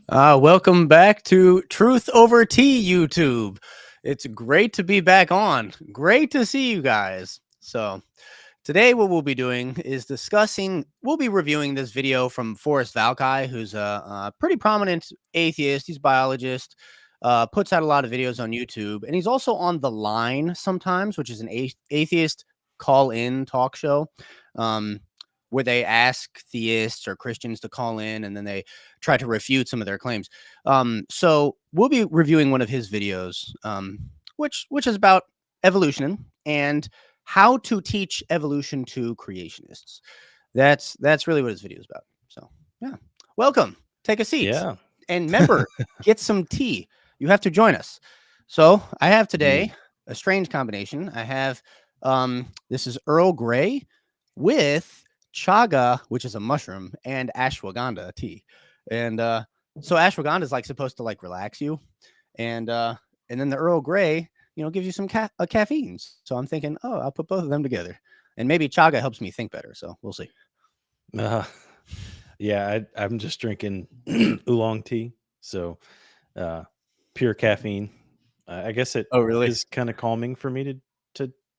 Welcome back to Truth Over Tea YouTube. It's great to be back on. Great to see you guys. So today what we'll be doing is we'll be reviewing this video from Forrest Valkai, who's a pretty prominent atheist. He's a biologist, puts out a lot of videos on YouTube, and he's also on The Line sometimes, which is an atheist call-in talk show. Where they ask theists or Christians to call in and then they try to refute some of their claims. So we'll be reviewing one of his videos, which is about evolution and how to teach evolution to creationists. That's really what his video is about. So yeah, welcome. Take a seat. Yeah. And remember, get some tea. You have to join us. So I have today a strange combination. I have this is Earl Grey with chaga, which is a mushroom, and ashwagandha tea. And so ashwagandha is like supposed to like relax you, and then the Earl Grey, gives you some caffeine. So I'm thinking, oh, I'll put both of them together, and maybe chaga helps me think better. So we'll see. Yeah, I'm just drinking oolong tea, so pure caffeine. I guess it is kind of calming for me to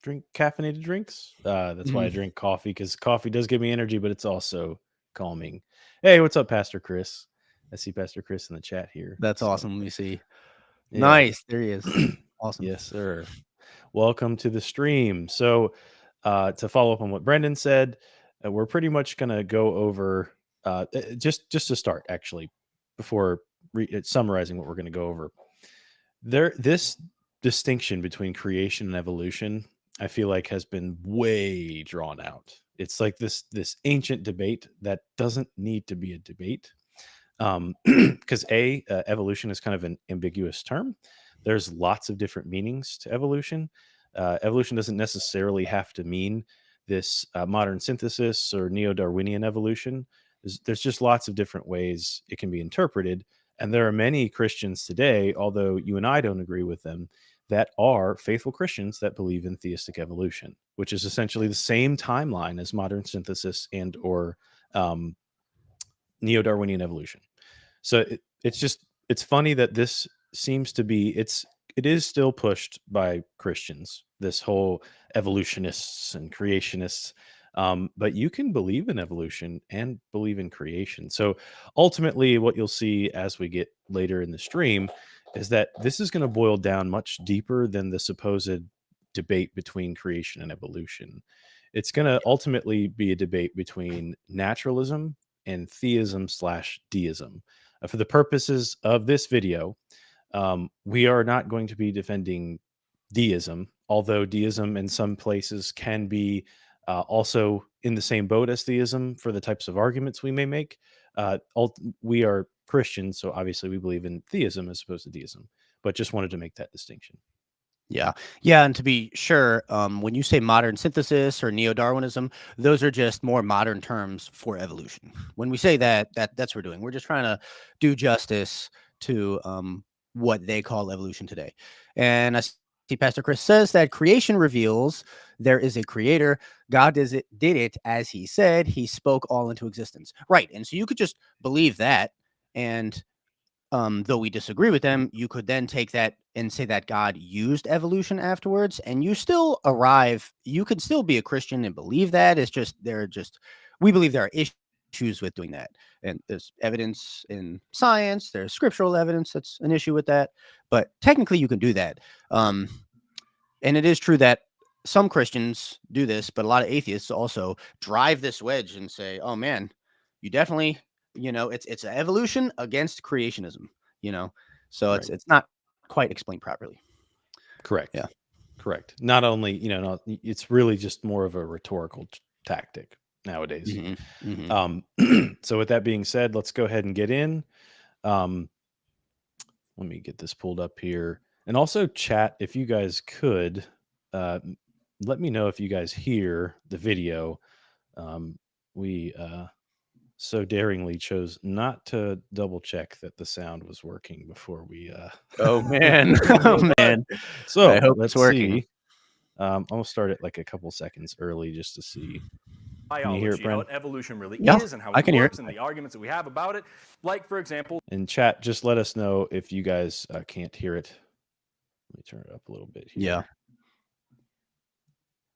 drink caffeinated drinks. That's why I drink coffee, because coffee does give me energy, but it's also calming. Hey, what's up, Pastor Chris? I see Pastor Chris in the chat here. That's awesome. Let me see. Yeah. Nice. There he is. Awesome. Yes, sir. Welcome to the stream. So to follow up on what Brendan said, we're pretty much going to go over just to start, actually, before summarizing what we're going to go over. This distinction between creation and evolution, I feel like, has been way drawn out. It's like this ancient debate that doesn't need to be a debate, because evolution is kind of an ambiguous term. There's lots of different meanings to evolution. Evolution doesn't necessarily have to mean this modern synthesis or neo-Darwinian evolution. There's just lots of different ways it can be interpreted. And there are many Christians today, although you and I don't agree with them, that are faithful Christians that believe in theistic evolution, which is essentially the same timeline as modern synthesis and or neo-Darwinian evolution. So it's funny that this seems to be, it is still pushed by Christians, this whole evolutionists and creationists, but you can believe in evolution and believe in creation. So ultimately what you'll see as we get later in the stream is that this is going to boil down much deeper than the supposed debate between creation and evolution. It's going to ultimately be a debate between naturalism and theism/deism. For the purposes of this video, we are not going to be defending deism, although deism in some places can be also in the same boat as theism for the types of arguments we may make. We are Christians, so obviously we believe in theism as opposed to deism, but just wanted to make that distinction. Yeah. And to be sure, when you say modern synthesis or neo-Darwinism, those are just more modern terms for evolution. When we say that's what we're doing. We're just trying to do justice to what they call evolution today. And I see Pastor Chris says that creation reveals there is a creator. God did it as he said. He spoke all into existence. Right. And so you could just believe that, and though we disagree with them, you could then take that and say that God used evolution afterwards, and you could still be a Christian and believe that. It's just, we believe there are issues with doing that. And there's evidence in science, there's scriptural evidence that's an issue with that, but technically you can do that. And it is true that some Christians do this, but a lot of atheists also drive this wedge and say, oh man, you definitely, it's an evolution against creationism, so right. It's not quite explained properly. Correct. Yeah. Correct. Not only, it's really just more of a rhetorical tactic nowadays. So with that being said, let's go ahead and get in. Let me get this pulled up here. And also chat, if you guys could, let me know if you guys hear the video. We so daringly chose not to double check that the sound was working before we oh man. Oh man. So I hope let's it's working. See. I'm gonna start it like a couple seconds early just to see. Can you hear it, biology, how Brent? evolution really Yeah, is and how I it can hear works it. and the arguments that we have about it. Like, for example, In chat, just let us know if you guys can't hear it. Let me turn it up a little bit here. Yeah.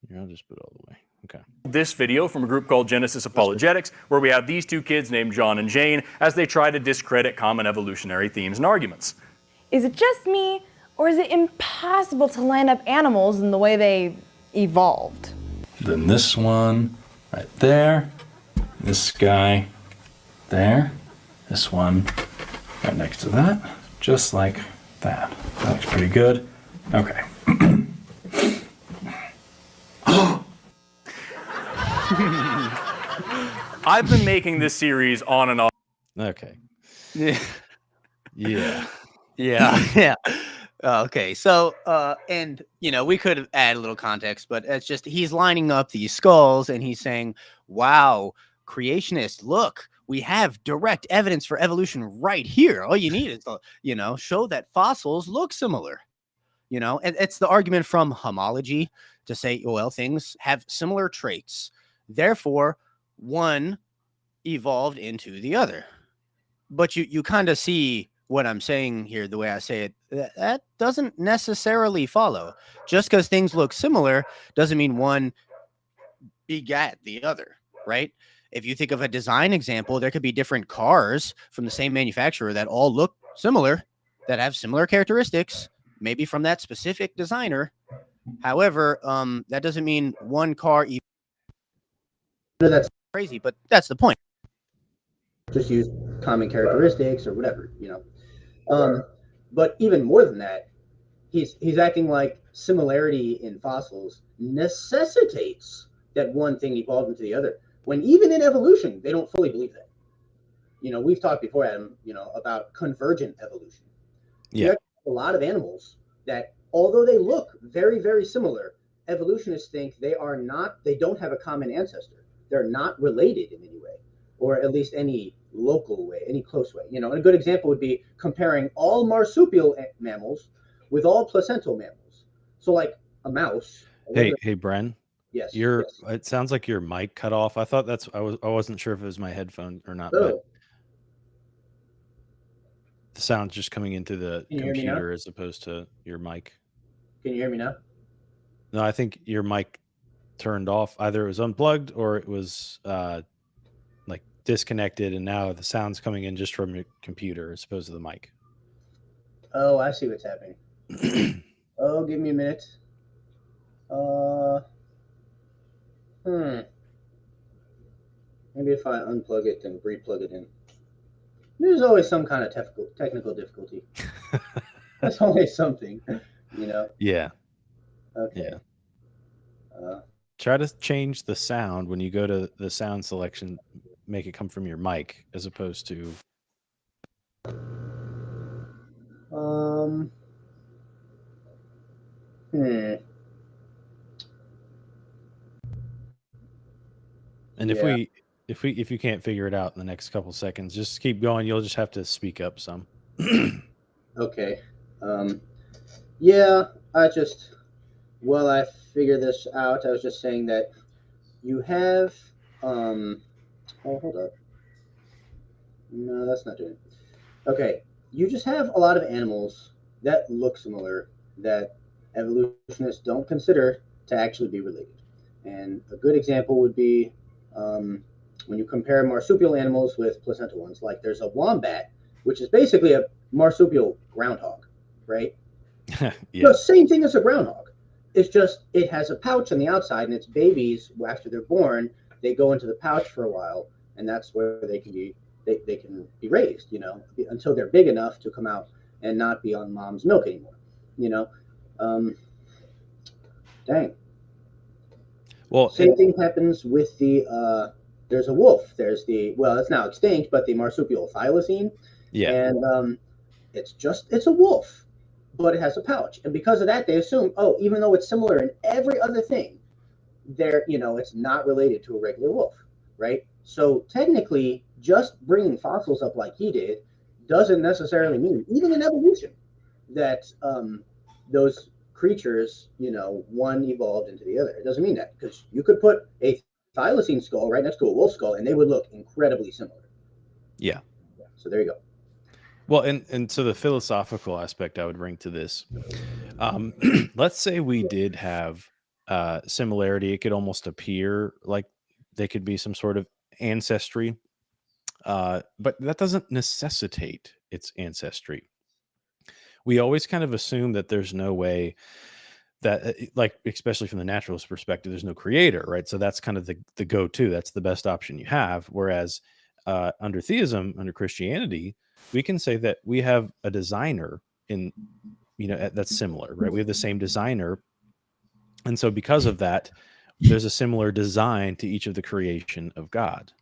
Here, I'll just put it all the way. Okay. this video from a group called Genesis Apologetics, where we have these two kids named John and Jane as they try to discredit common evolutionary themes and arguments. Is it just me, or is it impossible to line up animals in the way they evolved? Then this one right there, this guy there, this one right next to that, just like that. That looks pretty good. Okay. I've been making this series on and off. Okay. Yeah. Yeah. Yeah. Yeah. Okay. So, and we could add a little context, but it's just he's lining up these skulls and he's saying, "Wow, creationists, look, we have direct evidence for evolution right here. All you need is to, show that fossils look similar." And it's the argument from homology to say, well, things have similar traits. Therefore, one evolved into the other. But you kind of see what I'm saying here, the way I say it, that doesn't necessarily follow. Just because things look similar doesn't mean one begat the other, right? If you think of a design example, there could be different cars from the same manufacturer that all look similar, that have similar characteristics, maybe from that specific designer. However, that doesn't mean one car. That's crazy, but that's the point. Just use common characteristics or whatever, But even more than that, he's acting like similarity in fossils necessitates that one thing evolved into the other. When even in evolution, they don't fully believe that. We've talked before, Adam, about convergent evolution. Yeah. You have a lot of animals that, although they look very, very similar, evolutionists think they don't have a common ancestor. They're not related in any way, or at least any local way, any close way. And a good example would be comparing all marsupial mammals with all placental mammals. So like a mouse. Hey, Bren. Yes. It sounds like your mic cut off. I thought I wasn't sure if it was my headphone or not, but the sound's just coming into the computer as opposed to your mic. Can you hear me now? No, I think your mic turned off. Either it was unplugged or it was like disconnected, and now the sound's coming in just from your computer as opposed to the mic. Oh, I see what's happening. Oh, give me a minute. Maybe if I unplug it and re-plug it in. There's always some kind of technical difficulty. That's always something, Yeah. Okay. Yeah. Try to change the sound when you go to the sound selection. Make it come from your mic as opposed to. And if you can't figure it out in the next couple seconds, just keep going. You'll just have to speak up some. Okay. Yeah, while I figure this out, I was just saying that you have, oh, hold up. No, that's not doing it. Okay. You just have a lot of animals that look similar that evolutionists don't consider to actually be related. And a good example would be when you compare marsupial animals with placental ones. Like there's a wombat, which is basically a marsupial groundhog, right? Yeah. The same thing as a groundhog. It's just it has a pouch on the outside, and its babies, after they're born, they go into the pouch for a while, and that's where they can be raised, until they're big enough to come out and not be on mom's milk anymore. Dang. Well, same thing happens with there's a wolf. There's it's now extinct, but the marsupial thylacine. Yeah. And it's a wolf, but it has a pouch. And because of that, they assume, even though it's similar in every other thing, it's not related to a regular wolf, right? So technically, just bringing fossils up like he did doesn't necessarily mean, even in evolution, that those creatures, one evolved into the other. It doesn't mean that, because you could put a thylacine skull right next to a wolf skull, and they would look incredibly similar. Yeah. So there you go. Well, and so the philosophical aspect I would bring to this, let's say we did have similarity. It could almost appear like they could be some sort of ancestry, but that doesn't necessitate its ancestry. We always kind of assume that there's no way that, like, especially from the naturalist perspective, there's no creator, right? So that's kind of the go-to. That's the best option you have. Whereas under theism, under Christianity, we can say that we have a designer in, that's similar, right? We have the same designer. And so because of that, there's a similar design to each of the creation of God.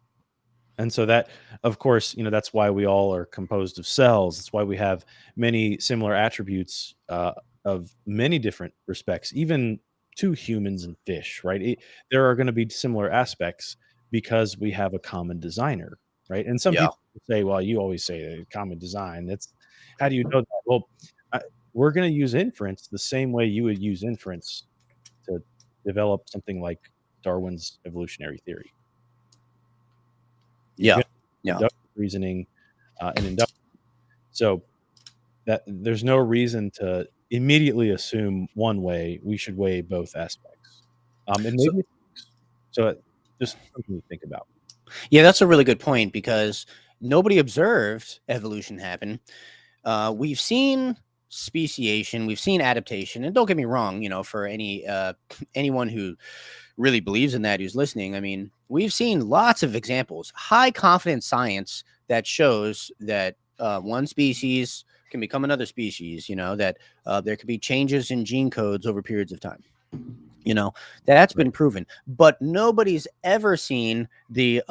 And so that, of course, that's why we all are composed of cells. That's why we have many similar attributes of many different respects, even to humans and fish, right? There are going to be similar aspects because we have a common designer, right? And some Yeah. people say, well, you always say a common design. How do you know that? Well, we're going to use inference the same way you would use inference to develop something like Darwin's evolutionary theory. Yeah. Inductive reasoning and induction. So that there's no reason to immediately assume one way. We should weigh both aspects. And maybe so just something to think about. Yeah, that's a really good point, because nobody observed evolution happen. We've seen speciation, we've seen adaptation, and don't get me wrong, for anyone who really believes in that, who's listening, I mean, we've seen lots of examples, high confidence science that shows that one species can become another species, that there could be changes in gene codes over periods of time. That's been proven, but nobody's ever seen the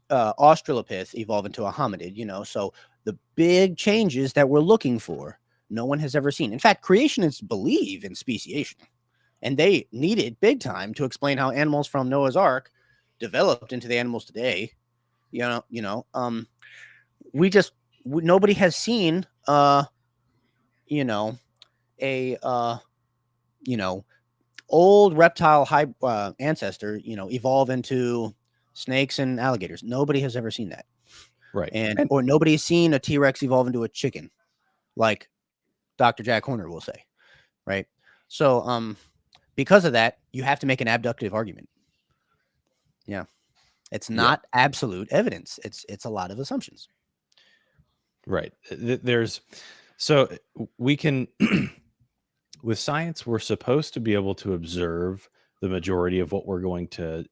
Australopith evolve into a hominid, so the big changes that we're looking for, no one has ever seen. In fact, creationists believe in speciation, and they needed big time to explain how animals from Noah's Ark developed into the animals today. Nobody has seen old reptile ancestor, evolve into snakes and alligators. Nobody has ever seen that. Right. Or nobody's seen a T-Rex evolve into a chicken, like Dr. Jack Horner will say. Right. So, because of that, you have to make an abductive argument. Yeah. It's not absolute evidence. It's a lot of assumptions. Right. We can, with science, we're supposed to be able to observe the majority of what we're going to,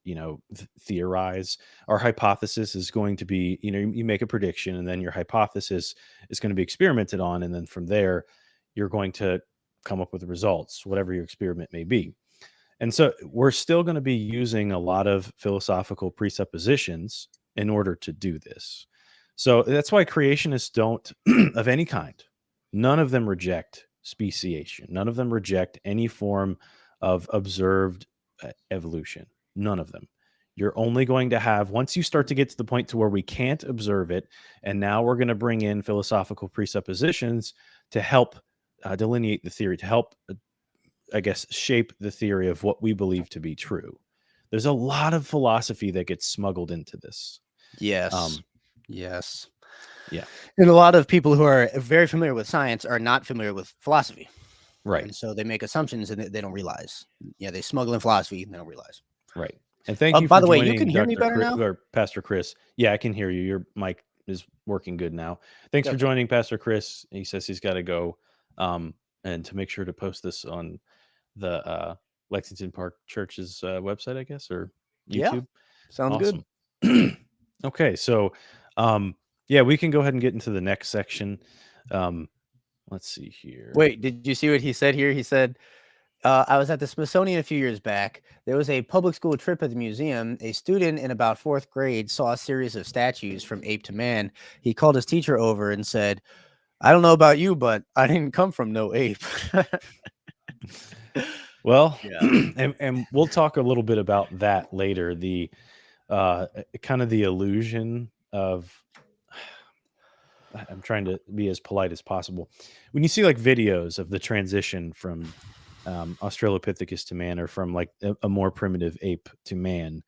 theorize. Our hypothesis is going to be, you make a prediction, and then your hypothesis is going to be experimented on. And then from there, you're going to come up with the results, whatever your experiment may be. And so we're still going to be using a lot of philosophical presuppositions in order to do this. So that's why creationists don't, of any kind, none of them reject speciation. None of them reject any form of observed evolution. None of them. You're only going to have, once you start to get to the point to where we can't observe it, and now we're going to bring in philosophical presuppositions to help delineate the theory, to help, shape the theory of what we believe to be true. There's a lot of philosophy that gets smuggled into this. Yes. Yes. Yeah. And a lot of people who are very familiar with science are not familiar with philosophy. Right. And so they make assumptions and they don't realize. Yeah, they smuggle in philosophy and they don't realize. Right. And thank you by for the way, joining, you can hear me Dr. better now? Or Pastor Chris. Yeah, I can hear you. Your mic is working good now. Thanks for Okay. joining, Pastor Chris. He says he's got to go. And to make sure to post this on the Lexington Park Church's website, I guess, or YouTube. Yeah, sounds Awesome. good. Okay, so we can go ahead and get into the next section. Let's see here. Wait, did you see what he said here? He said, I was at the Smithsonian a few years back. There was a public school trip at the museum. A student in about 4th grade saw a series of statues from ape to man. He called his teacher over and said, I don't know about you, but I didn't come from no ape. Well, and we'll talk a little bit about that later. The kind of the illusion of, I'm trying to be as polite as possible. When you see like videos of the transition from Australopithecus to man, or from like a more primitive ape to man,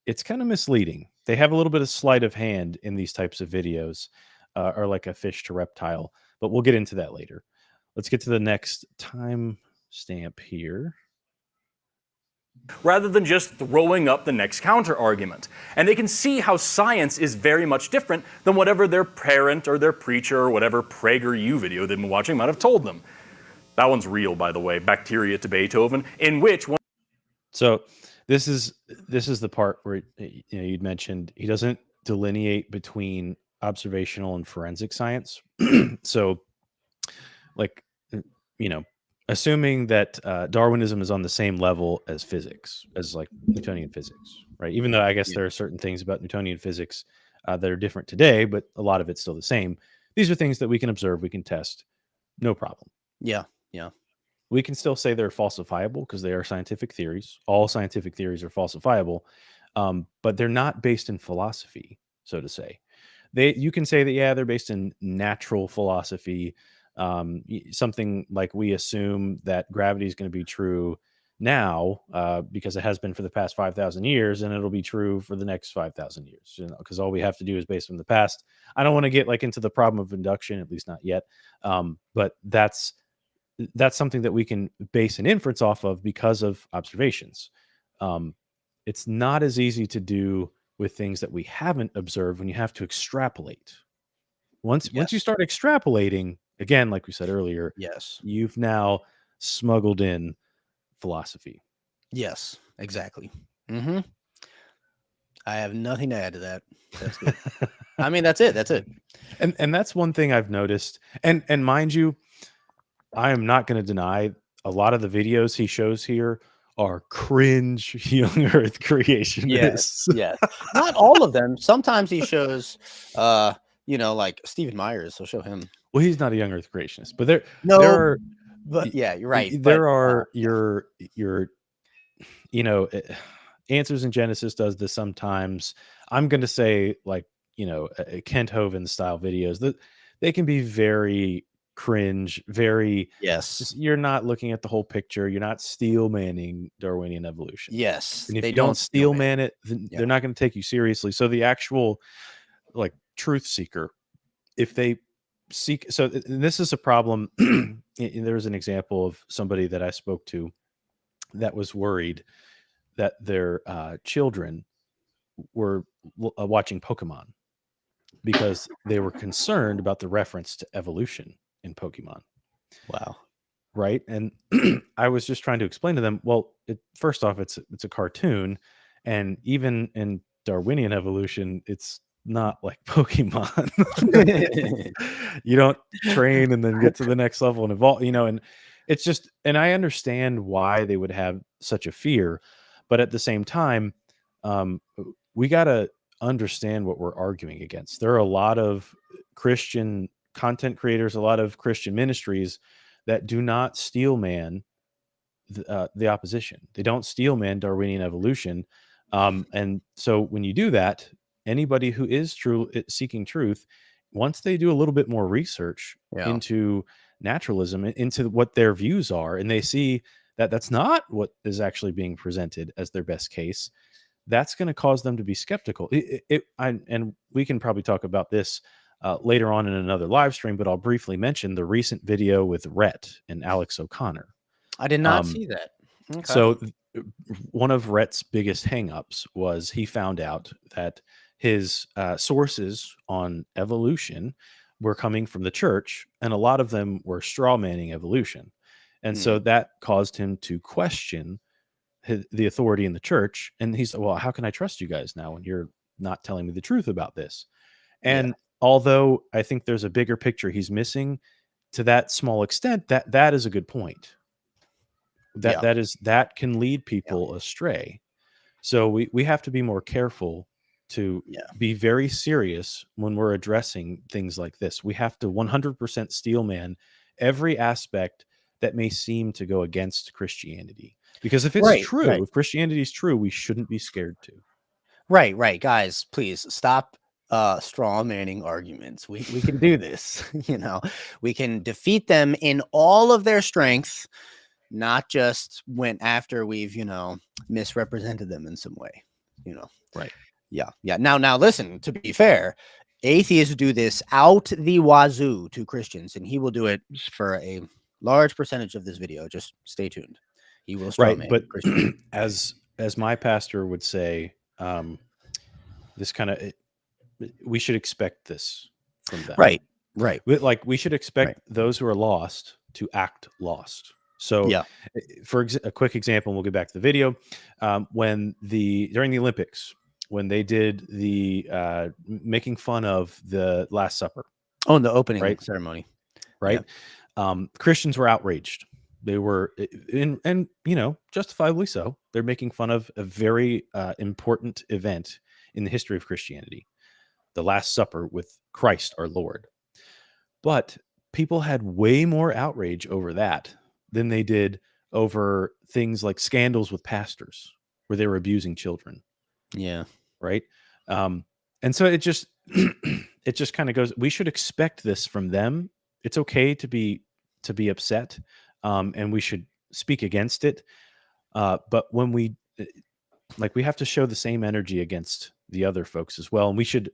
it's kind of misleading. They have a little bit of sleight of hand in these types of videos, or like a fish to reptile, but we'll get into that later. Let's get to the next time stamp here. Rather than just throwing up the next counter argument. And they can see how science is very much different than whatever their parent or their preacher or whatever PragerU video they've been watching might have told them. That one's real, by the way, Bacteria to Beethoven, in which one. So this is the part where you'd mentioned he doesn't delineate between observational and forensic science. So, like, assuming that Darwinism is on the same level as physics, as like Newtonian physics, right? Even though I guess there are certain things about Newtonian physics that are different today, but a lot of it's still the same. These are things that we can observe, we can test, no problem. Yeah. We can still say they're falsifiable because they are scientific theories. All scientific theories are falsifiable, but they're not based in philosophy, so to say. You can say that, they're based in natural philosophy, something like we assume that gravity is going to be true now because it has been for the past 5,000 years, and it'll be true for the next 5,000 years, because all we have to do is based on the past. I don't want to get like into the problem of induction, at least not yet, but that's something that we can base an inference off of because of observations. It's not as easy to do with things that we haven't observed when you have to extrapolate. Once you start extrapolating, again, like we said earlier, Yes. you've now smuggled in philosophy. Yes, exactly. I have nothing to add to that. That's good. I mean, that's it. And that's one thing I've noticed. And mind you, I am not going to deny a lot of the videos he shows here are cringe young Earth creationists. Yes. Not all of them. Sometimes he shows, like Stephen Myers. He'll show him. Well, he's not a young Earth creationist, but there are. But yeah, you're right. There are your Answers in Genesis does this sometimes. I'm going to say like Kent Hovind style videos that they can be very cringe, very you're not looking at the whole picture, you're not steel manning Darwinian evolution. Yes, and if you don't steel man it, they're not going to take you seriously. So the actual like truth seeker, if they seek, so this is a problem. There was an example of somebody that I spoke to that was worried that their children were watching Pokemon because they were concerned about the reference to evolution in Pokemon. Wow. Right. And I was just trying to explain to them, well, first off, it's a cartoon. And even in Darwinian evolution, it's not like Pokemon. You don't train and then get to the next level and evolve, and it's just, and I understand why they would have such a fear. But at the same time, we got to understand what we're arguing against. There are a lot of Christian content creators, a lot of Christian ministries that do not steel man the opposition. They don't steel man Darwinian evolution. And so when you do that, anybody who is seeking truth, once they do a little bit more research into naturalism, into what their views are, and they see that that's not what is actually being presented as their best case, that's going to cause them to be skeptical. And we can probably talk about this later on in another live stream, but I'll briefly mention the recent video with Rhett and Alex O'Connor. I did not see that. Okay. So one of Rhett's biggest hangups was he found out that his sources on evolution were coming from the church, and a lot of them were straw manning evolution. And so that caused him to question the authority in the church. And he's, well, how can I trust you guys now when you're not telling me the truth about this? And although I think there's a bigger picture he's missing to that small extent, that is a good point. That can lead people astray. So we have to be more careful to be very serious when we're addressing things like this. We have to 100% steel man every aspect that may seem to go against Christianity. Because if it's true, if Christianity is true, we shouldn't be scared to. Right. Guys, please stop straw manning arguments. We can do this. We can defeat them in all of their strength, not just when after we've, misrepresented them in some way. Right. Yeah. Now, listen. To be fair, atheists do this out the wazoo to Christians, and he will do it for a large percentage of this video. Just stay tuned. He will straw man But Christians. as my pastor would say, this kind of we should expect this from them. Right. Like we should expect those who are lost to act lost. So Yeah. for a quick example, and we'll get back to the video. During the Olympics, when they did the making fun of the Last Supper, Oh, in the opening ceremony, right? Christians were outraged. They were, and justifiably so. They're making fun of a very important event in the history of Christianity, the Last Supper with Christ our Lord. But people had way more outrage over that than they did over things like scandals with pastors where they were abusing children. Yeah. Right. And so it just kind of goes, we should expect this from them. It's okay to be upset. And we should speak against it. But when we have to show the same energy against the other folks as well. And we should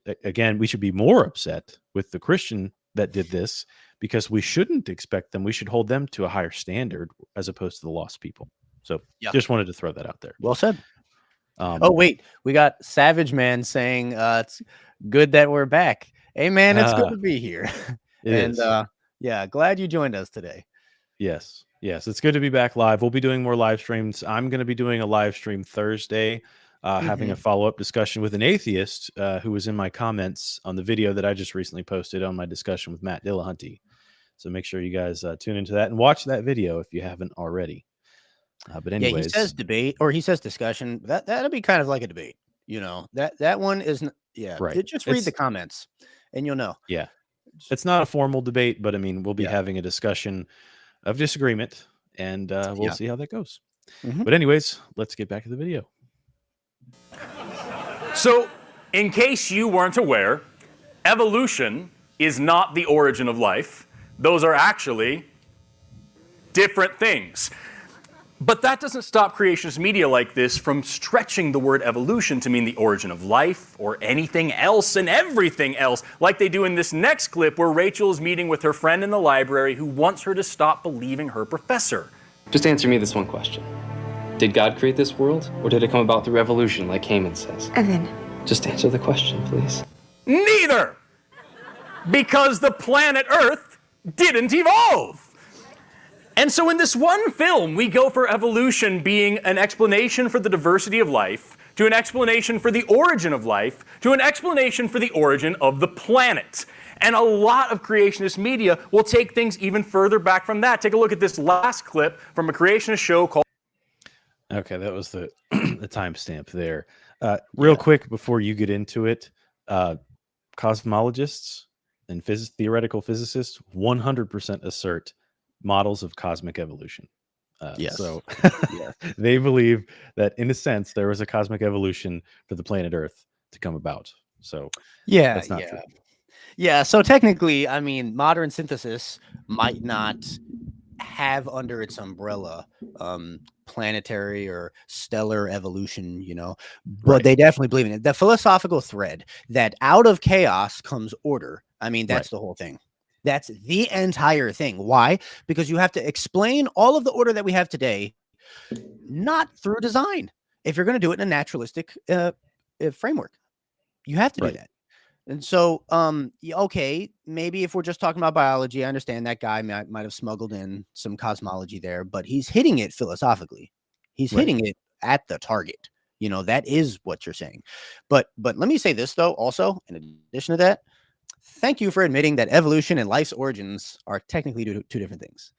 be more upset with the Christian that did this, because we shouldn't expect them. We should hold them to a higher standard as opposed to the lost people. So just wanted to throw that out there. Well said. Oh, wait, we got Savage Man saying it's good that we're back. Hey, man, it's good to be here. And glad you joined us today. Yes, it's good to be back live. We'll be doing more live streams. I'm going to be doing a live stream Thursday, having a follow-up discussion with an atheist who was in my comments on the video that I just recently posted on my discussion with Matt Dillahunty. So make sure you guys tune into that and watch that video if you haven't already. But anyways, he says debate or he says discussion. That'll be kind of like a debate. That one isn't. Yeah, right. Just read the comments and you'll know. Yeah, it's not a formal debate, but I mean, we'll be having a discussion of disagreement, and we'll see how that goes. But anyways, let's get back to the video. So, in case you weren't aware, evolution is not the origin of life. Those are actually different things. But that doesn't stop creationist media like this from stretching the word evolution to mean the origin of life or anything else and everything else, like they do in this next clip where Rachel is meeting with her friend in the library who wants her to stop believing her professor. Just answer me this one question. Did God create this world, or did it come about through evolution, like Heyman says? Evan. Just answer the question, please. Neither! Because the planet Earth didn't evolve! And so in this one film, we go for evolution being an explanation for the diversity of life, to an explanation for the origin of life, to an explanation for the origin of the planet. And a lot of creationist media will take things even further back from that. Take a look at this last clip from a creationist show called... Okay, that was the timestamp there. Real quick before you get into it, cosmologists and theoretical physicists 100% assert models of cosmic evolution. So they believe that in a sense there was a cosmic evolution for the planet Earth to come about. So that's not true. Yeah, so technically, I mean, modern synthesis might not have under its umbrella planetary or stellar evolution, but they definitely believe in it. The philosophical thread that out of chaos comes order. I mean, that's the whole thing. That's the entire thing. Why? Because you have to explain all of the order that we have today, not through design. If you're going to do it in a naturalistic framework, you have to do that. And so, okay, maybe if we're just talking about biology, I understand that guy might have smuggled in some cosmology there, but he's hitting it philosophically. He's hitting it at the target. That is what you're saying. But let me say this, though, also, in addition to that, thank you for admitting that evolution and life's origins are technically two different things.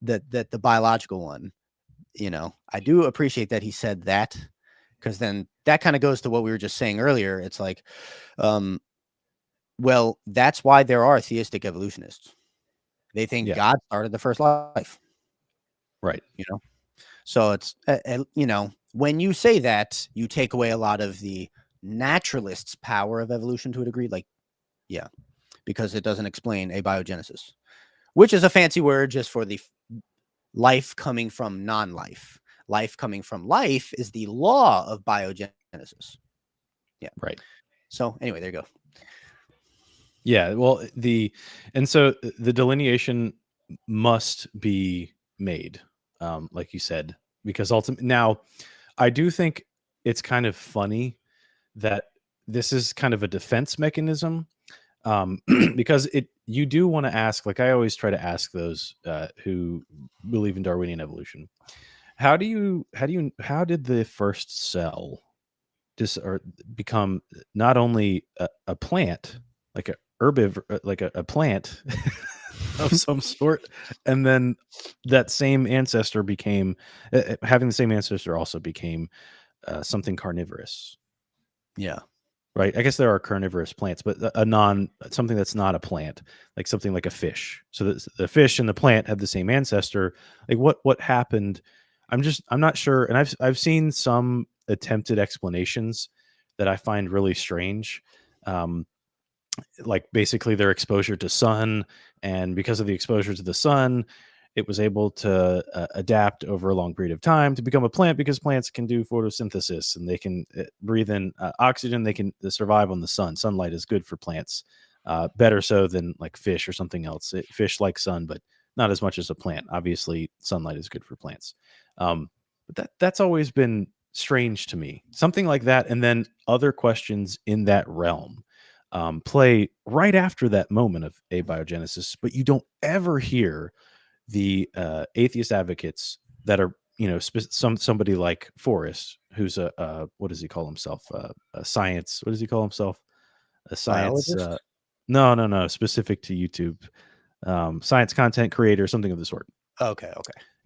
That the biological one, I do appreciate that he said that, because then that kind of goes to what we were just saying earlier. It's like, well, that's why there are theistic evolutionists. They think God started the first life. Right. So it's, when you say that, you take away a lot of the naturalists' power of evolution to a degree. Because it doesn't explain abiogenesis, which is a fancy word just for the life coming from non-life. Life coming from life is the law of biogenesis. Right. So anyway, there you go. Yeah. Well, the delineation must be made, like you said, because ultimately now I do think it's kind of funny that this is kind of a defense mechanism, because you do want to ask, like I always try to ask those who believe in Darwinian evolution, how did the first cell or become not only a plant, like a herbivore, like a plant of some sort, and then that same ancestor became having the same ancestor also became something carnivorous. Yeah. Right. I guess there are carnivorous plants, but something that's not a plant, like something like a fish. So the fish and the plant have the same ancestor. Like what happened? I'm not sure. And I've seen some attempted explanations that I find really strange. Like basically their exposure to sun, and because of the exposure to the sun, it was able to adapt over a long period of time to become a plant, because plants can do photosynthesis and they can breathe in oxygen. They can survive on the sun. Sunlight is good for plants, better so than like fish or something else. Fish like sun, but not as much as a plant. Obviously, sunlight is good for plants. But that's always been strange to me. Something like that, and then other questions in that realm play right after that moment of abiogenesis, but you don't ever hear the atheist advocates that are, somebody like Forrest, who's a what does he call himself? A science. What does he call himself? A science. Biologist? No. Specific to YouTube, science content creator, something of the sort. Okay.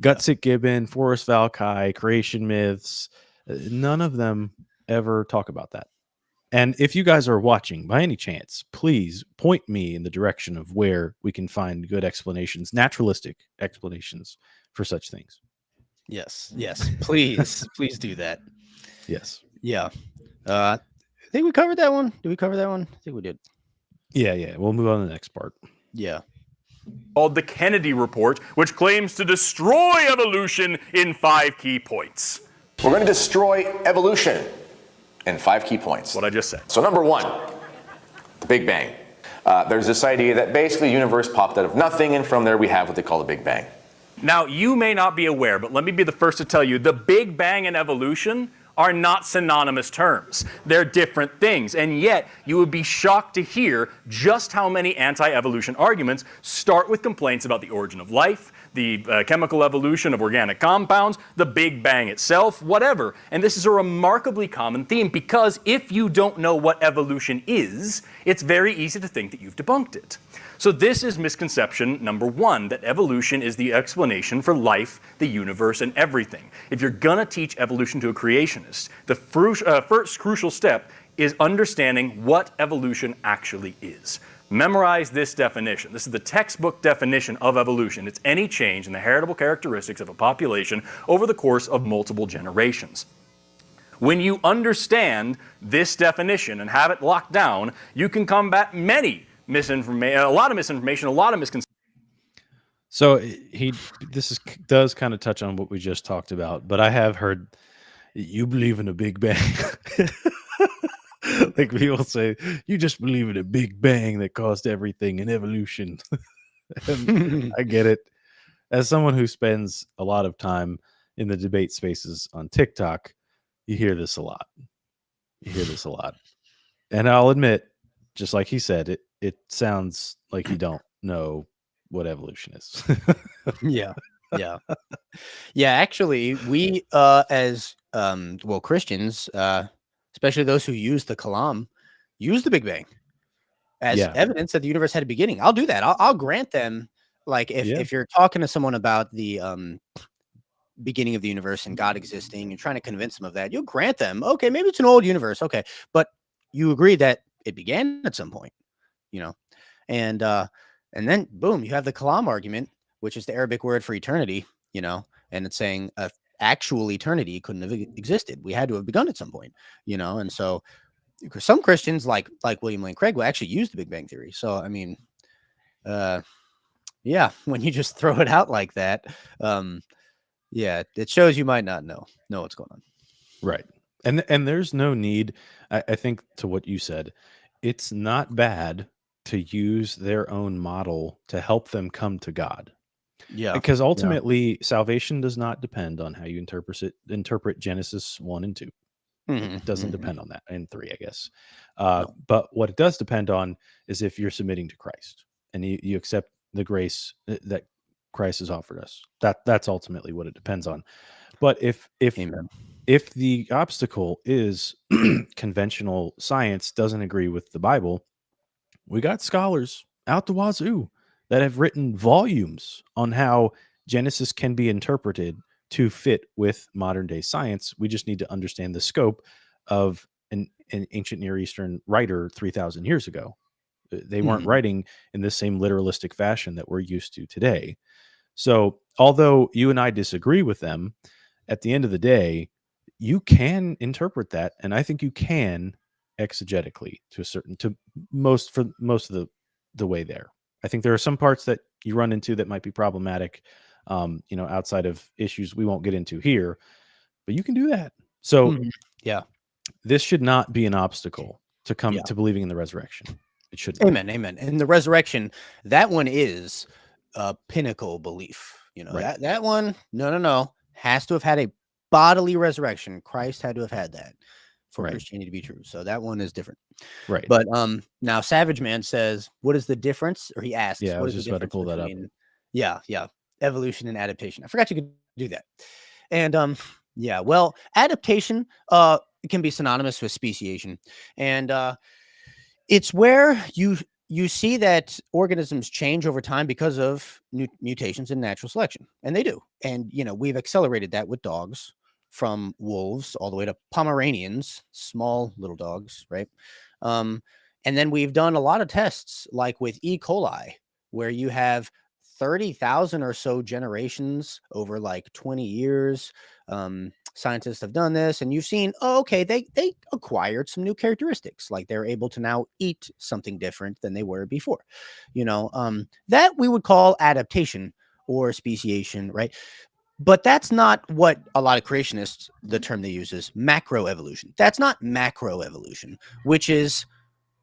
Gutsick Gibbon, Forrest Valkai, creation myths. None of them ever talk about that. And if you guys are watching by any chance, please point me in the direction of where we can find good explanations, naturalistic explanations for such things. Yes. Please, please do that. Yes. Yeah. I think we covered that one. Did we cover that one? I think we did. Yeah. We'll move on to the next part. Yeah. Called the Kennedy Report, which claims to destroy evolution in 5 key points. We're going to destroy evolution in 5 key points. What I just said. So number 1, the Big Bang. There's this idea that basically the universe popped out of nothing, and from there we have what they call the Big Bang. Now, you may not be aware, but let me be the first to tell you, the Big Bang and evolution are not synonymous terms. They're different things, and yet you would be shocked to hear just how many anti-evolution arguments start with complaints about the origin of life, the chemical evolution of organic compounds, the Big Bang itself, whatever. And this is a remarkably common theme, because if you don't know what evolution is, it's very easy to think that you've debunked it. So this is misconception number 1, that evolution is the explanation for life, the universe, and everything. If you're gonna teach evolution to a creationist, the first crucial step is understanding what evolution actually is. Memorize this definition. This is the textbook definition of evolution. It's any change in the heritable characteristics of a population over the course of multiple generations. When you understand this definition and have it locked down, you can combat a lot of misinformation, a lot of misconceptions. So does kind of touch on what we just talked about, but I have heard, you believe in a Big Bang. Like people say, you just believe in a Big Bang that caused everything in evolution. And I get it. As someone who spends a lot of time in the debate spaces on TikTok, you hear this a lot. And I'll admit, just like he said, it sounds like you don't know what evolution is. Yeah. Actually, we as Christians, especially those who use the Kalam, use the Big Bang as evidence that the universe had a beginning. I'll do that. I'll grant them. Like if you're talking to someone about the beginning of the universe and God existing and trying to convince them of that, you'll grant them, okay, maybe it's an old universe, okay, but you agree that it began at some point, and then boom, you have the Kalam argument, which is the Arabic word for eternity, and it's saying actual eternity couldn't have existed. We had to have begun at some point, and so some Christians like William Lane Craig will actually use the Big Bang theory. So I mean, when you just throw it out like that, it shows you might not know what's going on. Right. And there's no need, I think, to what you said, it's not bad to use their own model to help them come to God. Yeah. Because Yeah. ultimately, salvation does not depend on how you interpret Genesis 1 and 2. It doesn't depend on that, and 3, I guess. No. But what it does depend on is if you're submitting to Christ and you accept the grace that Christ has offered us. That's ultimately what it depends on. But Amen. if the obstacle is conventional science doesn't agree with the Bible, we got scholars out the wazoo that have written volumes on how Genesis can be interpreted to fit with modern day science. We just need to understand the scope of an ancient Near Eastern writer 3,000 years ago. They weren't writing in the same literalistic fashion that we're used to today. So, although you and I disagree with them, at the end of the day, you can interpret that, and I think you can exegetically to most of the way there. I think there are some parts that you run into that might be problematic, outside of issues we won't get into here, but you can do that. So Yeah. this should not be an obstacle to come Yeah. to believing in the resurrection. It shouldn't. Amen. Amen. And the resurrection, that one is a pinnacle belief. Right. That one, no, has to have had a bodily resurrection. Christ had to have had that for Right. Christianity to be true. So that one is different. Right. But now Savage Man says, what is the difference? Or he asks, Yeah, I what was is the just about to difference pull that up. between evolution and adaptation? I forgot you could do that. And well, adaptation can be synonymous with speciation. And it's where you see that organisms change over time because of mutations in natural selection, and they do. And we've accelerated that with dogs, from wolves all the way to Pomeranians, small little dogs, right? Um, and then we've done a lot of tests, like with E. coli, where you have 30,000 or so generations over like 20 years. Scientists have done this, and you've seen, okay, they acquired some new characteristics, like they're able to now eat something different than they were before. That we would call adaptation or speciation, right? But that's not what a lot of creationists, the term they use is macroevolution. That's not macroevolution, which is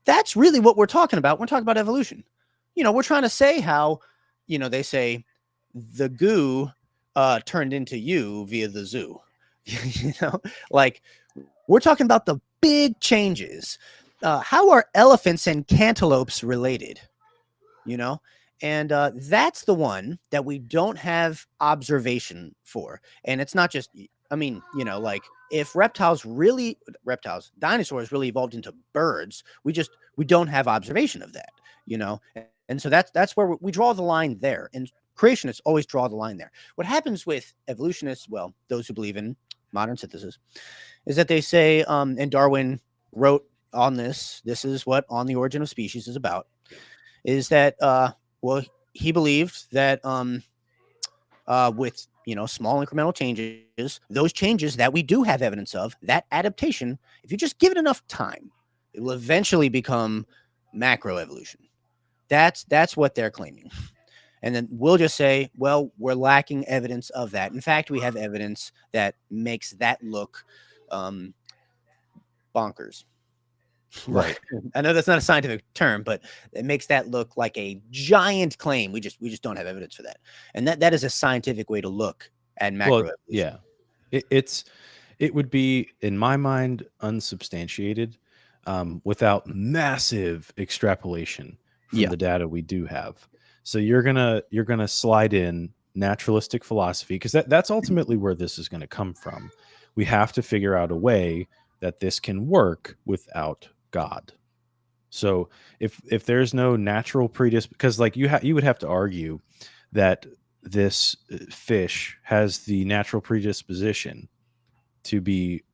that's really what we're talking about. We're talking about evolution. We're trying to say how, they say the goo turned into you via the zoo. Like we're talking about the big changes. How are elephants and cantaloupes related? And that's the one that we don't have observation for. And it's not just, like if dinosaurs really evolved into birds, we don't have observation of that, and so that's where we draw the line there. And creationists always draw the line there. What happens with evolutionists, well, those who believe in modern synthesis, is that they say, and Darwin wrote on this is what On the Origin of Species is about, is that well, he believed that with small incremental changes, those changes that we do have evidence of, that adaptation, if you just give it enough time, it will eventually become macroevolution. That's what they're claiming. And then we'll just say, well, we're lacking evidence of that. In fact, we have evidence that makes that look bonkers. Right. I know that's not a scientific term, but it makes that look like a giant claim. We just don't have evidence for that. And that is a scientific way to look at macroevolution. Well, yeah. It would be, in my mind, unsubstantiated without massive extrapolation from the data we do have. So you're gonna slide in naturalistic philosophy, because that's ultimately where this is going to come from. We have to figure out a way that this can work without God. So if there's no natural predisposition, because like you would have to argue that this fish has the natural predisposition to be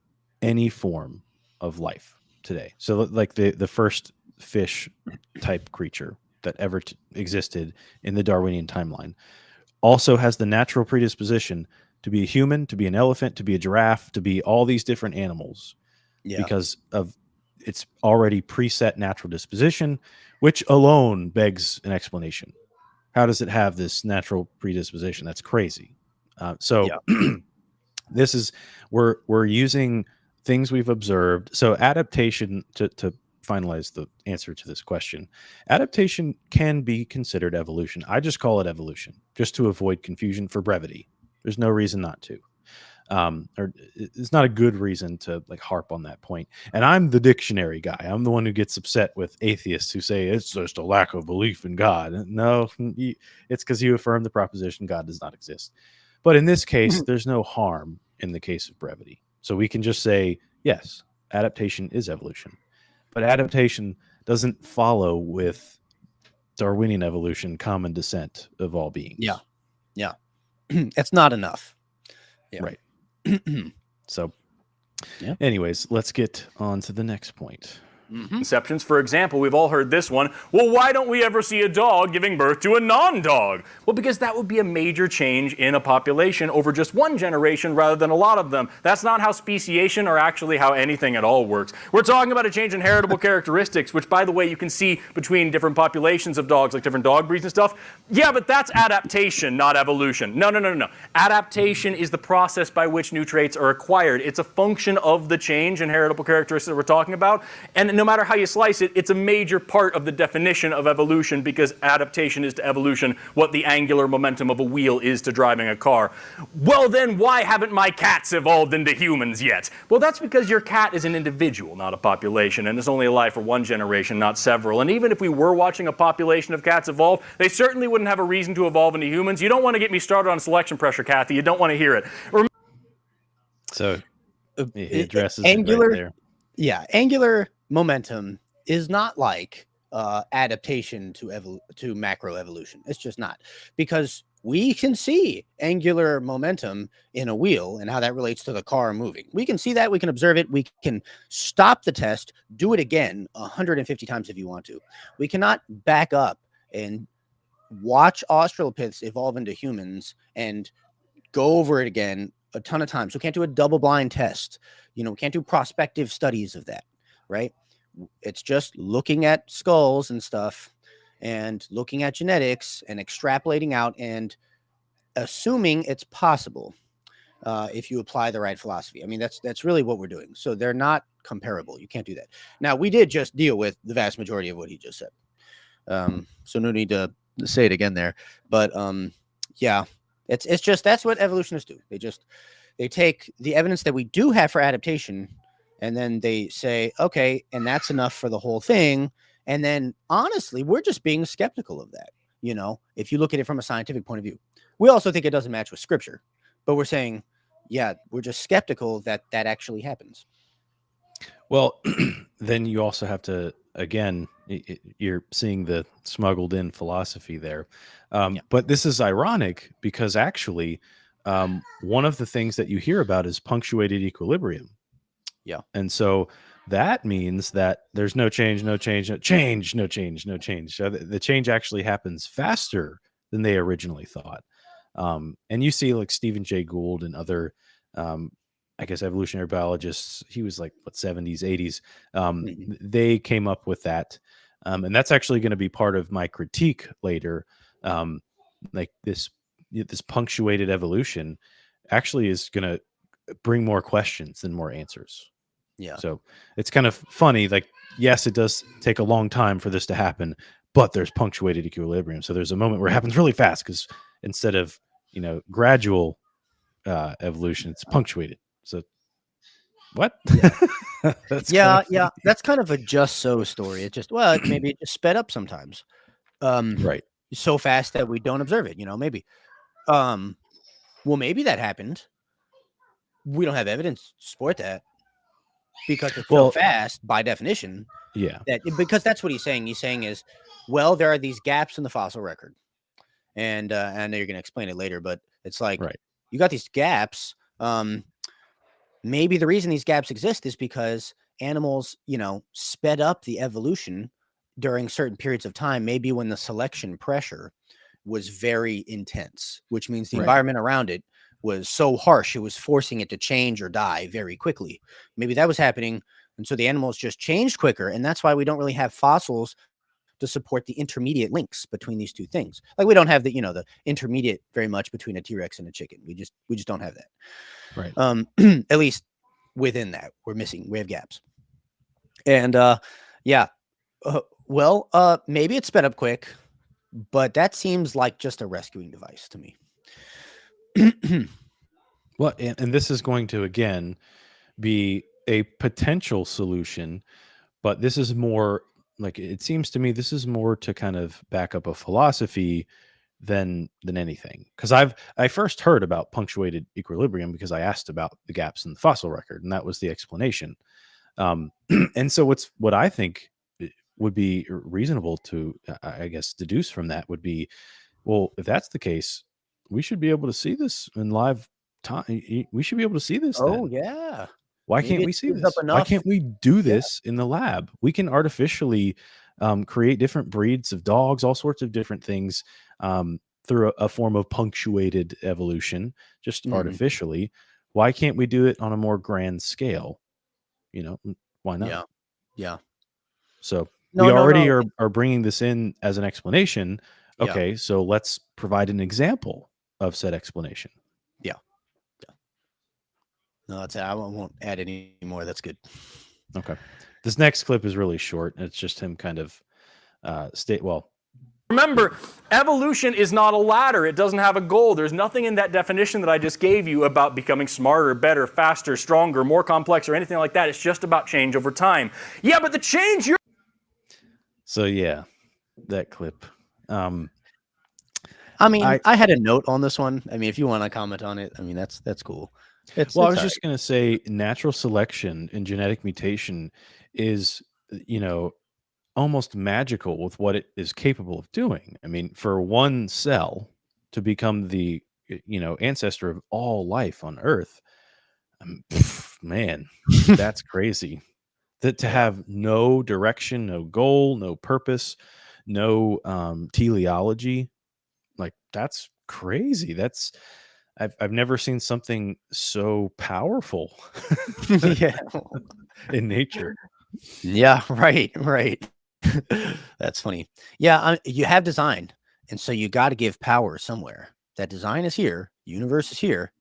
any form of life today. So like the first fish type creature that ever existed in the Darwinian timeline also has the natural predisposition to be a human, to be an elephant, to be a giraffe, to be all these different animals, because of its already preset natural disposition, which alone begs an explanation. How does it have this natural predisposition? That's crazy. This is we're using things we've observed. So adaptation, to finalize the answer to this question, adaptation can be considered evolution. I just call it evolution just to avoid confusion for brevity. There's no reason not to. Or it's not a good reason to like harp on that point. And I'm the dictionary guy. I'm the one who gets upset with atheists who say it's just a lack of belief in God. No, it's because you affirm the proposition God does not exist. But in this case, there's no harm in the case of brevity. So we can just say, yes, adaptation is evolution. But adaptation doesn't follow with Darwinian evolution, common descent of all beings. Yeah. Yeah. It's not enough. Yeah. Right. So, Yeah. anyways, let's get on to the next point. Misconceptions. For example, we've all heard this one. Well, why don't we ever see a dog giving birth to a non-dog? Well, because that would be a major change in a population over just one generation rather than a lot of them. That's not how speciation or actually how anything at all works. We're talking about a change in heritable characteristics, which, by the way, you can see between different populations of dogs, like different dog breeds and stuff. Yeah, but that's adaptation, not evolution. No. Adaptation is the process by which new traits are acquired. It's a function of the change in heritable characteristics that we're talking about. And no matter how you slice it, it's a major part of the definition of evolution, because adaptation is to evolution what the angular momentum of a wheel is to driving a car. Well, then why haven't my cats evolved into humans yet? Well, that's because your cat is an individual, not a population, and is only alive for one generation, not several. And even if we were watching a population of cats evolve, they certainly wouldn't have a reason to evolve into humans. You don't want to get me started on selection pressure, Kathy. You don't want to hear it. So he addresses angular, it right there. Yeah, angular momentum is not like adaptation to macroevolution. It's just not, because we can see angular momentum in a wheel and how that relates to the car moving. We can see that. We can observe it. We can stop the test, do it again 150 times if you want to. We cannot back up and watch Australopiths evolve into humans and go over it again a ton of times. We can't do a double-blind test. We can't do prospective studies of that, right? It's just looking at skulls and stuff and looking at genetics and extrapolating out and assuming it's possible if you apply the right philosophy. I mean, that's really what we're doing. So they're not comparable. You can't do that. Now, we did just deal with the vast majority of what he just said. So no need to say it again there. But yeah, it's just, that's what evolutionists do. They take the evidence that we do have for adaptation, and then they say, okay, and that's enough for the whole thing. And then honestly, we're just being skeptical of that. If you look at it from a scientific point of view, we also think it doesn't match with scripture, but we're saying, yeah, we're just skeptical that that actually happens. Well, then you also have to, again, you're seeing the smuggled in philosophy there. But this is ironic because actually, one of the things that you hear about is punctuated equilibrium. Yeah. And so that means that there's no change, no change, no change, no change, no change. So the change actually happens faster than they originally thought. And you see like Stephen Jay Gould and other, I guess, evolutionary biologists, he was like, what, 70s, 80s. They came up with that. And that's actually going to be part of my critique later. Like this punctuated evolution actually is going to bring more questions than more answers. Yeah. So it's kind of funny. Like, yes, it does take a long time for this to happen, but there's punctuated equilibrium. So there's a moment where it happens really fast because instead of, gradual evolution, it's punctuated. So what? Yeah. That's yeah. That's kind of a just so story. It just, maybe it just sped up sometimes. Right. So fast that we don't observe it, maybe. Well, maybe that happened. We don't have evidence to support that because it's so fast by definition. Yeah. Because that's what he's saying. He's saying is, well, there are these gaps in the fossil record. And I know you're going to explain it later, but it's like, right, you got these gaps. Maybe the reason these gaps exist is because animals, sped up the evolution during certain periods of time, maybe when the selection pressure was very intense, which means the environment around it was so harsh, it was forcing it to change or die very quickly. Maybe that was happening. And so the animals just changed quicker. And that's why we don't really have fossils to support the intermediate links between these two things. Like we don't have the, the intermediate very much between a T-Rex and a chicken. We just don't have that. Right. At least within that. We have gaps. And yeah, maybe it's sped up quick, but that seems like just a rescuing device to me. Well, and this is going to again be a potential solution, but this is more like, it seems to me this is more to kind of back up a philosophy than anything. Because I first heard about punctuated equilibrium because I asked about the gaps in the fossil record, and that was the explanation. And so what I think would be reasonable to, I guess, deduce from that would be, well, if that's the case, we should be able to see this in live time. We should be able to see this then. Yeah. Why Maybe can't it we see speeds up this? Why enough. can't we do this in the lab? We can artificially create different breeds of dogs, all sorts of different things, through a form of punctuated evolution, just artificially. Why can't we do it on a more grand scale? Why not? Yeah. So No, we no, already no. are bringing this in as an explanation. Yeah. Okay, so let's provide an example of said explanation. Yeah. No, that's it. I won't add any more. That's good. Okay. This next clip is really short. It's just him kind of Remember, evolution is not a ladder. It doesn't have a goal. There's nothing in that definition that I just gave you about becoming smarter, better, faster, stronger, more complex, or anything like that. It's just about change over time. Yeah, but the change you're... So yeah, that clip. I mean, I had a note on this one. I mean, if you want to comment on it, I mean, that's cool. I was just going to say natural selection and genetic mutation is, almost magical with what it is capable of doing. I mean, for one cell to become the, ancestor of all life on Earth, man, that's crazy. That to have no direction, no goal, no purpose, no teleology, like that's crazy. I've never seen something so powerful in nature. Yeah, right. That's funny. Yeah, you have design, and so you got to give power somewhere. That design is here. Universe is here.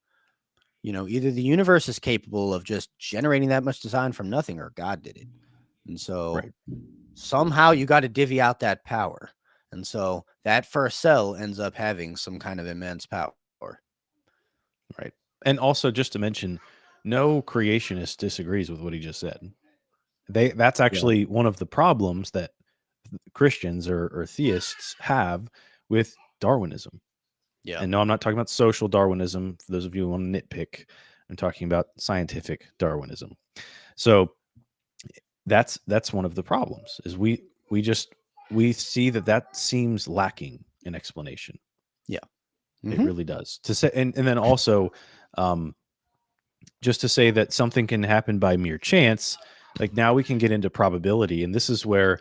Either the universe is capable of just generating that much design from nothing, or God did it. And so somehow you got to divvy out that power. And so that first cell ends up having some kind of immense power. Right. And also, just to mention, no creationist disagrees with what he just said. That's actually one of the problems that Christians or theists have with Darwinism. Yeah. And no, I'm not talking about social Darwinism. For those of you who want to nitpick, I'm talking about scientific Darwinism. So that's one of the problems is we see that seems lacking in explanation. Yeah. It really does. To say, and then also, just to say that something can happen by mere chance, like now we can get into probability, and this is where,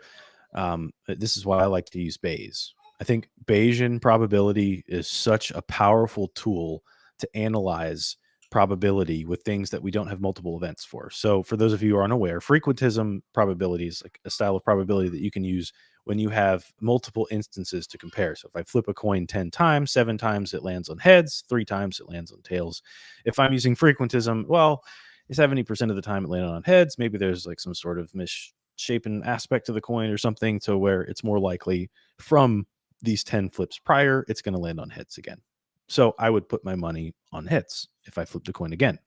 this is why I like to use Bayes. I think Bayesian probability is such a powerful tool to analyze probability with things that we don't have multiple events for. So for those of you who are unaware, frequentism probability is like a style of probability that you can use when you have multiple instances to compare. So if I flip a coin 10 times, 7 times it lands on heads, 3 times it lands on tails. If I'm using frequentism, well, 70% of the time it landed on heads. Maybe there's like some sort of misshapen aspect to the coin or something to where it's more likely from these 10 flips prior, it's going to land on heads again. So I would put my money on heads if I flip the coin again.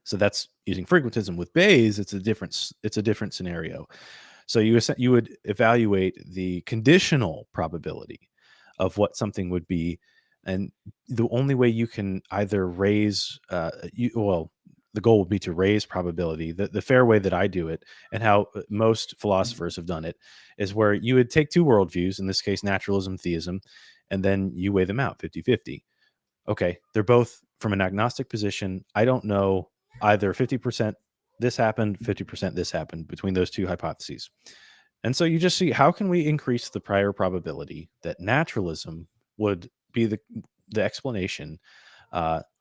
So that's using frequentism. With Bayes, it's a different scenario. So you would evaluate the conditional probability of what something would be, and the only way you can either raise, the goal would be to raise probability. The fair way that I do it, and how most philosophers have done it, is where you would take two worldviews, in this case naturalism, theism, and then you weigh them out 50-50. Okay, they're both from an agnostic position. I don't know, either 50% this happened, 50% this happened between those two hypotheses. And so you just see, how can we increase the prior probability that naturalism would be the explanation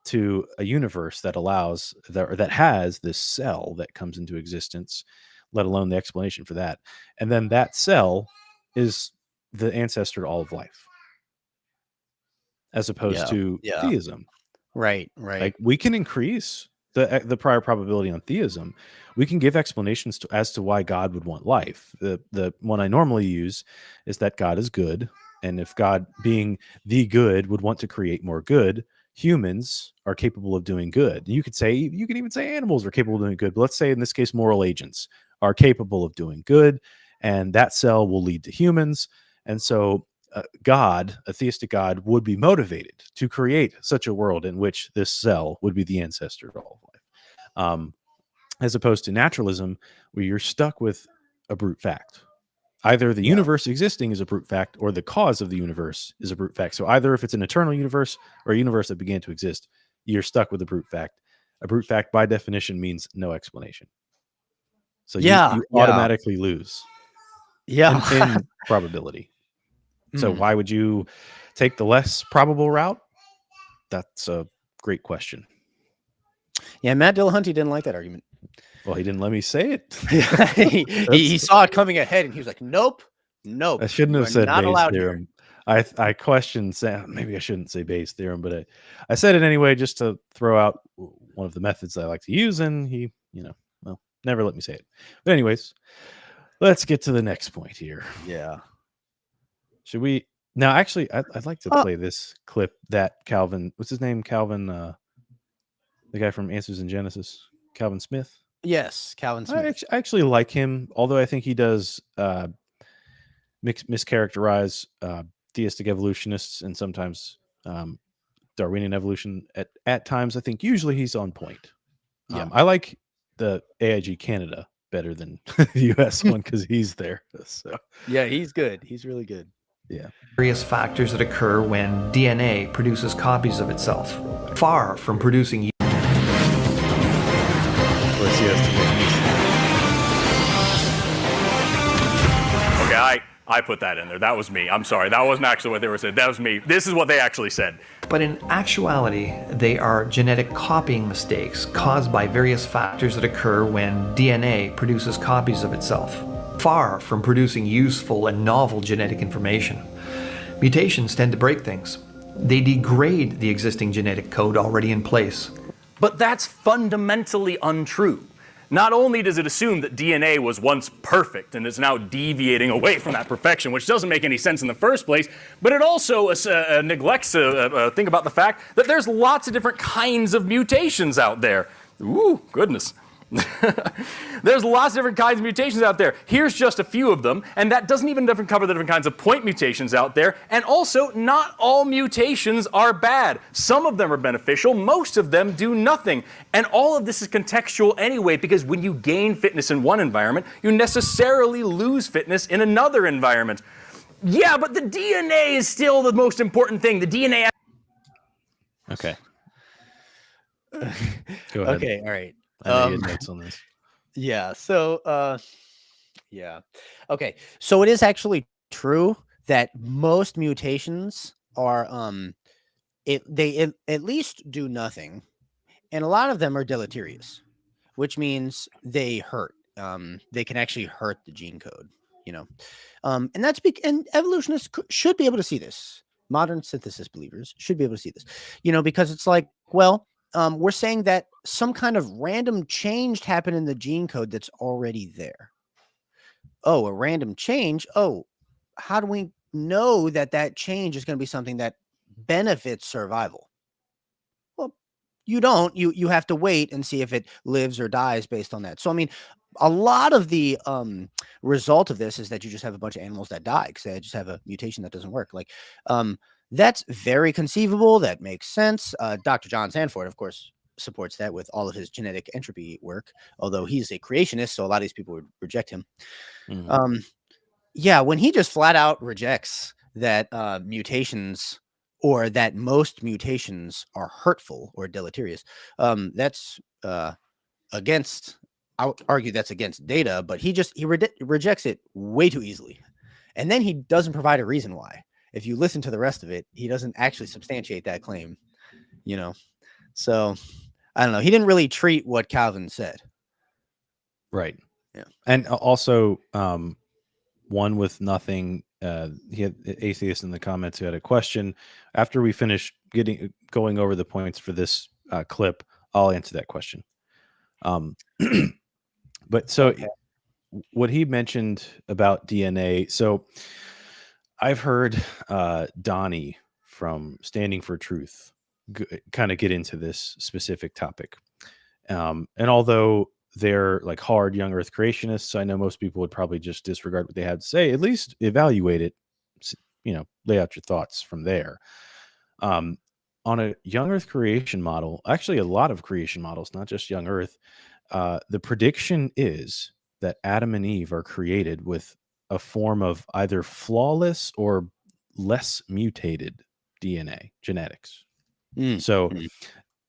to a universe that allows that has this cell that comes into existence, let alone the explanation for that. And then that cell is the ancestor to all of life, as opposed to theism. Right. Like we can increase the prior probability on theism, we can give explanations as to why God would want life. The one I normally use is that God is good, and if God, being the good, would want to create more good, humans are capable of doing good. You could even say animals are capable of doing good, but let's say in this case moral agents are capable of doing good, and that cell will lead to humans. And so God, a theistic God, would be motivated to create such a world in which this cell would be the ancestor of all of life, as opposed to naturalism, where you're stuck with a brute fact. Either the universe existing is a brute fact, or the cause of the universe is a brute fact. So either if it's an eternal universe or a universe that began to exist, you're stuck with a brute fact. A brute fact, by definition, means no explanation. So you automatically lose in probability. So why would you take the less probable route? That's a great question. Yeah, Matt Dillahunty didn't like that argument. Well, he didn't let me say it. he saw it coming ahead, and he was like, "Nope, nope." I shouldn't have said not Bayes' allowed theorem. I questioned, maybe I shouldn't say Bayes' theorem, but I said it anyway just to throw out one of the methods I like to use, and he, never let me say it. But anyways, let's get to the next point here. Yeah. Should we? Now, actually, I'd like to play this clip that Calvin, what's his name? Calvin, the guy from Answers in Genesis, Calvin Smith. Yes, Calvin Smith. I actually like him, although I think he does mischaracterize theistic evolutionists and sometimes Darwinian evolution at times. I think usually he's on point. I like the AIG Canada better than the US one because he's there. So yeah, he's good. He's really good. Yeah. Various factors that occur when DNA produces copies of itself, far from producing. Of course, he has to make these. Okay, I put that in there. That was me. I'm sorry. That wasn't actually what they were saying. That was me. This is what they actually said. But in actuality, they are genetic copying mistakes caused by various factors that occur when DNA produces copies of itself, far from producing useful and novel genetic information. Mutations tend to break things. They degrade the existing genetic code already in place. But that's fundamentally untrue. Not only does it assume that DNA was once perfect and is now deviating away from that perfection, which doesn't make any sense in the first place, but it also neglects to think about the fact that there's lots of different kinds of mutations out there. Ooh, goodness. There's lots of different kinds of mutations out there. Here's just a few of them, and that doesn't even cover the different kinds of point mutations out there. And also, not all mutations are bad. Some of them are beneficial, most of them do nothing. And all of this is contextual anyway, because when you gain fitness in one environment, you necessarily lose fitness in another environment. Yeah, but the DNA is still the most important thing. The DNA... Okay. Go ahead. Okay, all right. I know you had notes on this. Yeah. So, yeah. Okay. So it is actually true that most mutations are, they at least do nothing, and a lot of them are deleterious, which means they hurt. They can actually hurt the gene code, and that's and evolutionists should be able to see this. Modern synthesis believers should be able to see this, because it's like, well, we're saying that some kind of random change happened in the gene code that's already there. Oh, a random change? Oh, how do we know that that change is going to be something that benefits survival? Well, you don't. You have to wait and see if it lives or dies based on that. So, I mean, a lot of the result of this is that you just have a bunch of animals that die because they just have a mutation that doesn't work. Like, that's very conceivable. That makes sense. Dr. John Sanford, of course, supports that with all of his genetic entropy work, although he's a creationist, so a lot of these people would reject him. Mm-hmm. Yeah, when he just flat out rejects that mutations or that most mutations are hurtful or deleterious, that's against, I would argue that's against data, but he rejects it way too easily. And then he doesn't provide a reason why. If you listen to the rest of it, he doesn't actually substantiate that claim, So, I don't know. He didn't really treat what Calvin said. Right. Yeah. And also, one with nothing, he had an atheist in the comments who had a question. After we finish going over the points for this clip, I'll answer that question. But so Okay. what he mentioned about DNA. So I've heard Donnie from Standing for Truth kind of get into this specific topic. And although they're like hard young earth creationists, I know most people would probably just disregard what they had to say, at least evaluate it, lay out your thoughts from there. Um, on a young earth creation model, actually a lot of creation models, not just young earth, the prediction is that Adam and Eve are created with a form of either flawless or less mutated DNA genetics. Mm, So mm.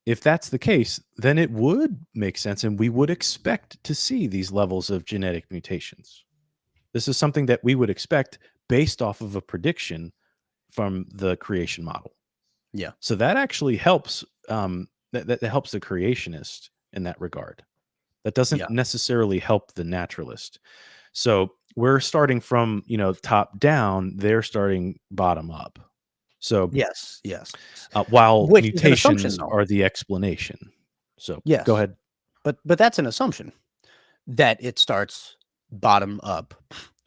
if that's the case, then it would make sense and we would expect to see these levels of genetic mutations. This is something that we would expect based off of a prediction from the creation model. Yeah. So that actually helps. That helps the creationist in that regard. That doesn't Yeah. necessarily help the naturalist. So we're starting from top down. They're starting bottom up. So Yes. Yes. while Which is an assumption, mutations though. are the explanation. So Yes. go ahead. But that's an assumption that it starts bottom up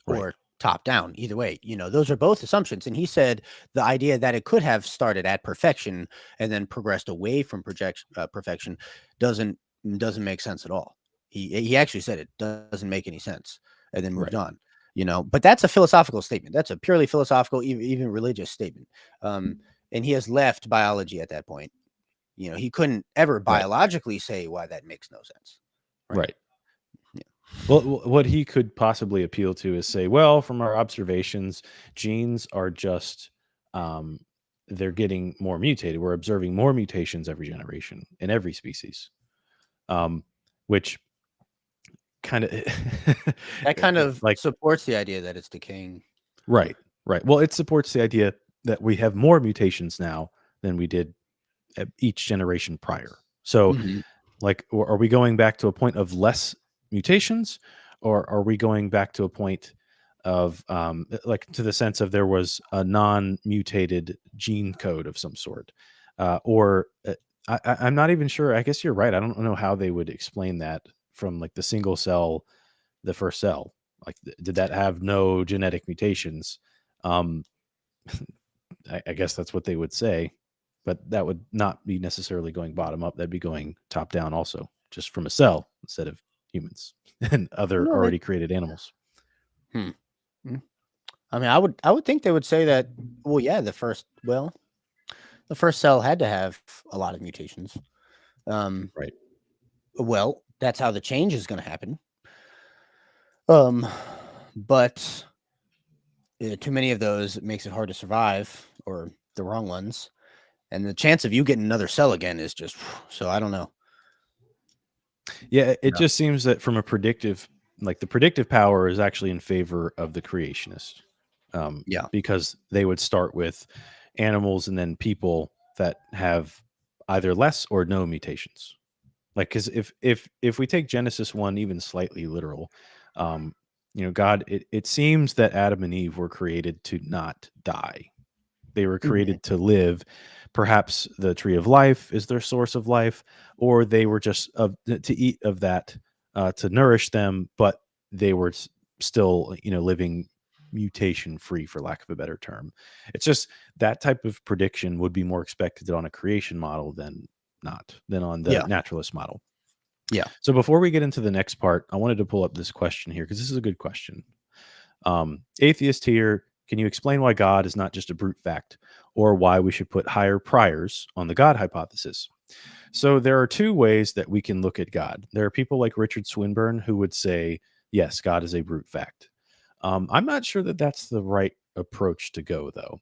Right. or top down. Either way, those are both assumptions. And he said the idea that it could have started at perfection and then progressed away from perfection doesn't make sense at all. He actually said it doesn't make any sense and then moved Right. on. But that's a philosophical statement. That's a purely philosophical, even religious statement. And he has left biology at that point. He couldn't ever biologically say why that makes no sense. Right. Yeah. Well, what he could possibly appeal to is say, well, from our observations, genes are just they're getting more mutated. We're observing more mutations every generation in every species, which kind of That kind of like supports the idea that it's decaying. right. Well, it supports the idea that we have more mutations now than we did at each generation prior. So, Mhm. like, are we going back to a point of less mutations, or are we going back to a point of like to the sense of there was a non-mutated gene code of some sort, or I'm not even sure. I guess you're right. I don't know how they would explain that from like the single cell, the first cell. Like, did that have no genetic mutations? Um, I guess that's what they would say, but that would not be necessarily going bottom up. That'd be going top down also, just from a cell instead of humans and other No, already created animals. Hmm. Mm. I mean, I would think they would say that. Well, yeah, the first cell had to have a lot of mutations. Right. Well, that's how the change is going to happen. But too many of those makes it hard to survive, or the wrong ones, and the chance of you getting another cell again is just so. I don't know. Yeah, it Yeah. just seems that from a predictive, like the predictive power is actually in favor of the creationist, Yeah. because they would start with animals and then people that have either less or no mutations. Like, because if we take Genesis 1 even slightly literal, God, it seems that Adam and Eve were created to not die. They were Mhm. created to live. Perhaps the tree of life is their source of life, or they were just to eat of that to nourish them, but they were still living mutation free, for lack of a better term. It's just that type of prediction would be more expected on a creation model than on the Yeah. naturalist model. Yeah. So before we get into the next part, I wanted to pull up this question here because this is a good question. Atheist here, can you explain why God is not just a brute fact, or why we should put higher priors on the God hypothesis? So there are two ways that we can look at God. There are people like Richard Swinburne who would say, yes, God is a brute fact. I'm not sure that that's the right approach to go, though.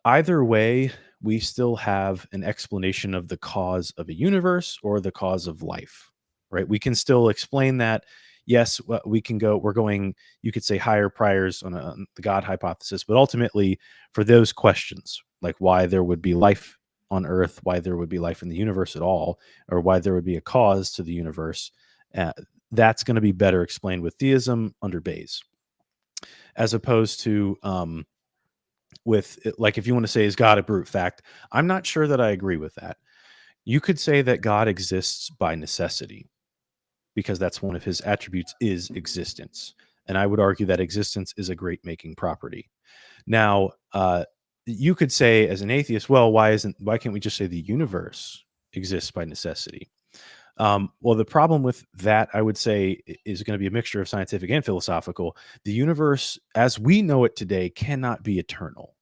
Either way, we still have an explanation of the cause of a universe or the cause of life, right? We can still explain that. Yes, we can go, you could say higher priors on the God hypothesis, but ultimately for those questions, like why there would be life on Earth, why there would be life in the universe at all, or why there would be a cause to the universe, that's going to be better explained with theism under Bayes, as opposed to with like if you want to say is God a brute fact. I'm not sure that I agree with that. You could say that God exists by necessity, because that's one of his attributes is existence. And I would argue that existence is a great making property. Now, you could say as an atheist, well, why can't we just say the universe exists by necessity? Well, the problem with that, I would say, is going to be a mixture of scientific and philosophical. The universe, as we know it today, cannot be eternal.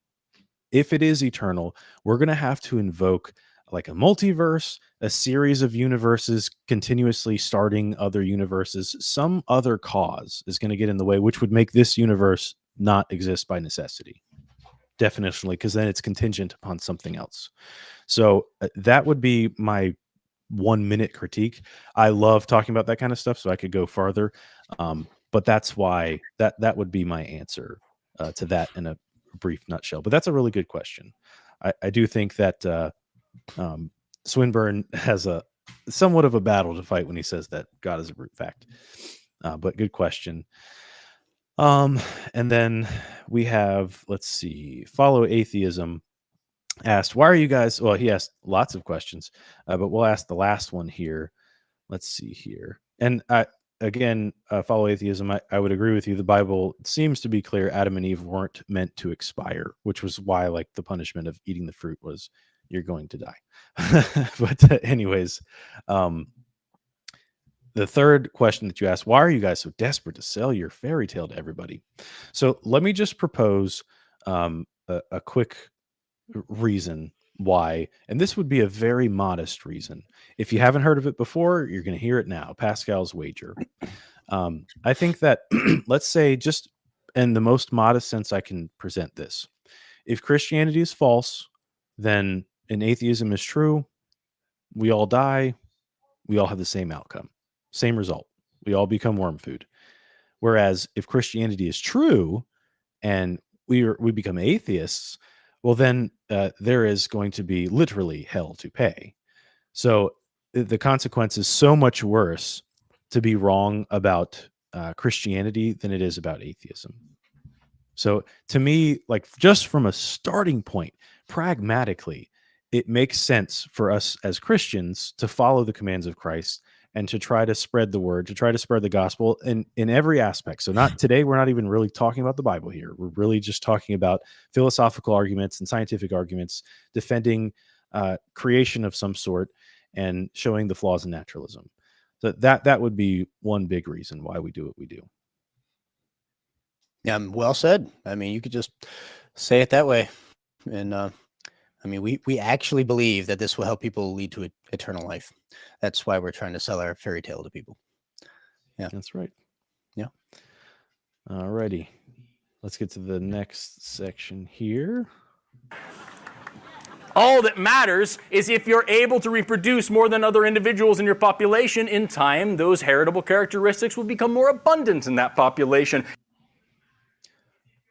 If it is eternal, we're going to have to invoke like a multiverse, a series of universes continuously starting other universes. Some other cause is going to get in the way, which would make this universe not exist by necessity. Definitionally, because then it's contingent upon something else. So that would be my 1 minute critique. I love talking about that kind of stuff, so I could go farther. But that's why that would be my answer to that in a brief nutshell. But that's a really good question. I do think that Swinburne has a somewhat of a battle to fight when he says that God is a brute fact. But good question. And then we have, let's see, Follow Atheism asked, why are you guys, well, he asked lots of questions, but we'll ask the last one here. Let's see here. And again, Follow Atheism, I would agree with you. The Bible seems to be clear. Adam and Eve weren't meant to expire, which was why like the punishment of eating the fruit was you're going to die. But anyways, the third question that you asked, why are you guys so desperate to sell your fairy tale to everybody? So let me just propose a quick reason why, and this would be a very modest reason. If you haven't heard of it before, you're going to hear it now. Pascal's wager. I think that, let's say, just in the most modest sense I can present this, if Christianity is false, then and atheism is true, we all die, we all have the same outcome, same result. We all become worm food. Whereas if Christianity is true and we become atheists, well, then there is going to be literally hell to pay. So the consequence is so much worse to be wrong about Christianity than it is about atheism. So to me, like just from a starting point, pragmatically, it makes sense for us as Christians to follow the commands of Christ and to try to spread the word, to try to spread the gospel in every aspect. So not today, we're not even really talking about the Bible here. We're really just talking about philosophical arguments and scientific arguments, defending creation of some sort and showing the flaws in naturalism. So that would be one big reason why we do what we do. Yeah, well said. I mean, you could just say it that way. And I mean, we actually believe that this will help people lead to eternal life. That's why we're trying to sell our fairy tale to people. Yeah, that's right. Yeah. All righty. Let's get to the next section here. All that matters is if you're able to reproduce more than other individuals in your population, in time, those heritable characteristics will become more abundant in that population.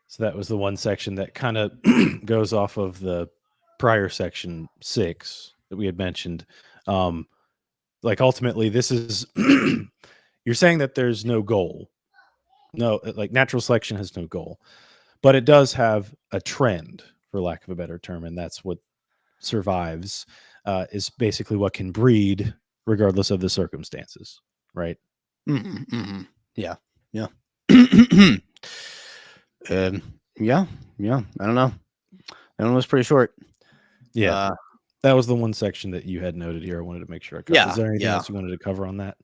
So that was the one section that kind of goes off of the prior section 6 that we had mentioned. Like ultimately this is, you're saying that there's no goal. No, like natural selection has no goal, but it does have a trend, for lack of a better term. And that's what survives, is basically what can breed regardless of the circumstances. Right. Mm-hmm, mm-hmm. Yeah. Yeah. Yeah. I don't know. That one was pretty short. Yeah. That was the one section that you had noted here. I wanted to make sure I covered. Yeah. Is there anything else you wanted to cover on that?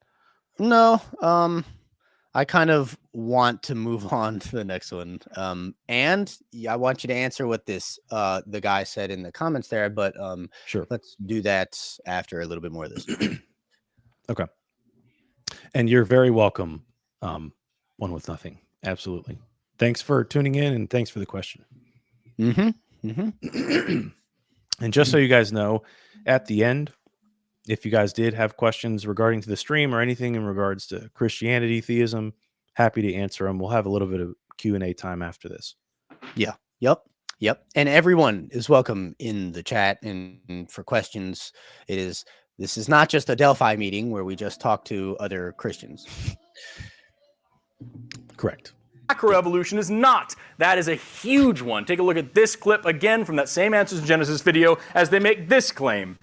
No. I kind of want to move on to the next one. And I want you to answer what this the guy said in the comments there, but sure. Let's do that after a little bit more of this. Okay. And you're very welcome. One with nothing. Absolutely. Thanks for tuning in and thanks for the question. Mm-hmm. Mm-hmm. And just so you guys know, at the end, if you guys did have questions regarding to the stream or anything in regards to Christianity, theism, happy to answer them. We'll have a little bit of Q&A time after this. Yeah. Yep. And everyone is welcome in the chat and for questions. This is not just a Delphi meeting where we just talk to other Christians. Correct. Macroevolution is not. That is a huge one. Take a look at this clip again from that same Answers in Genesis video as they make this claim.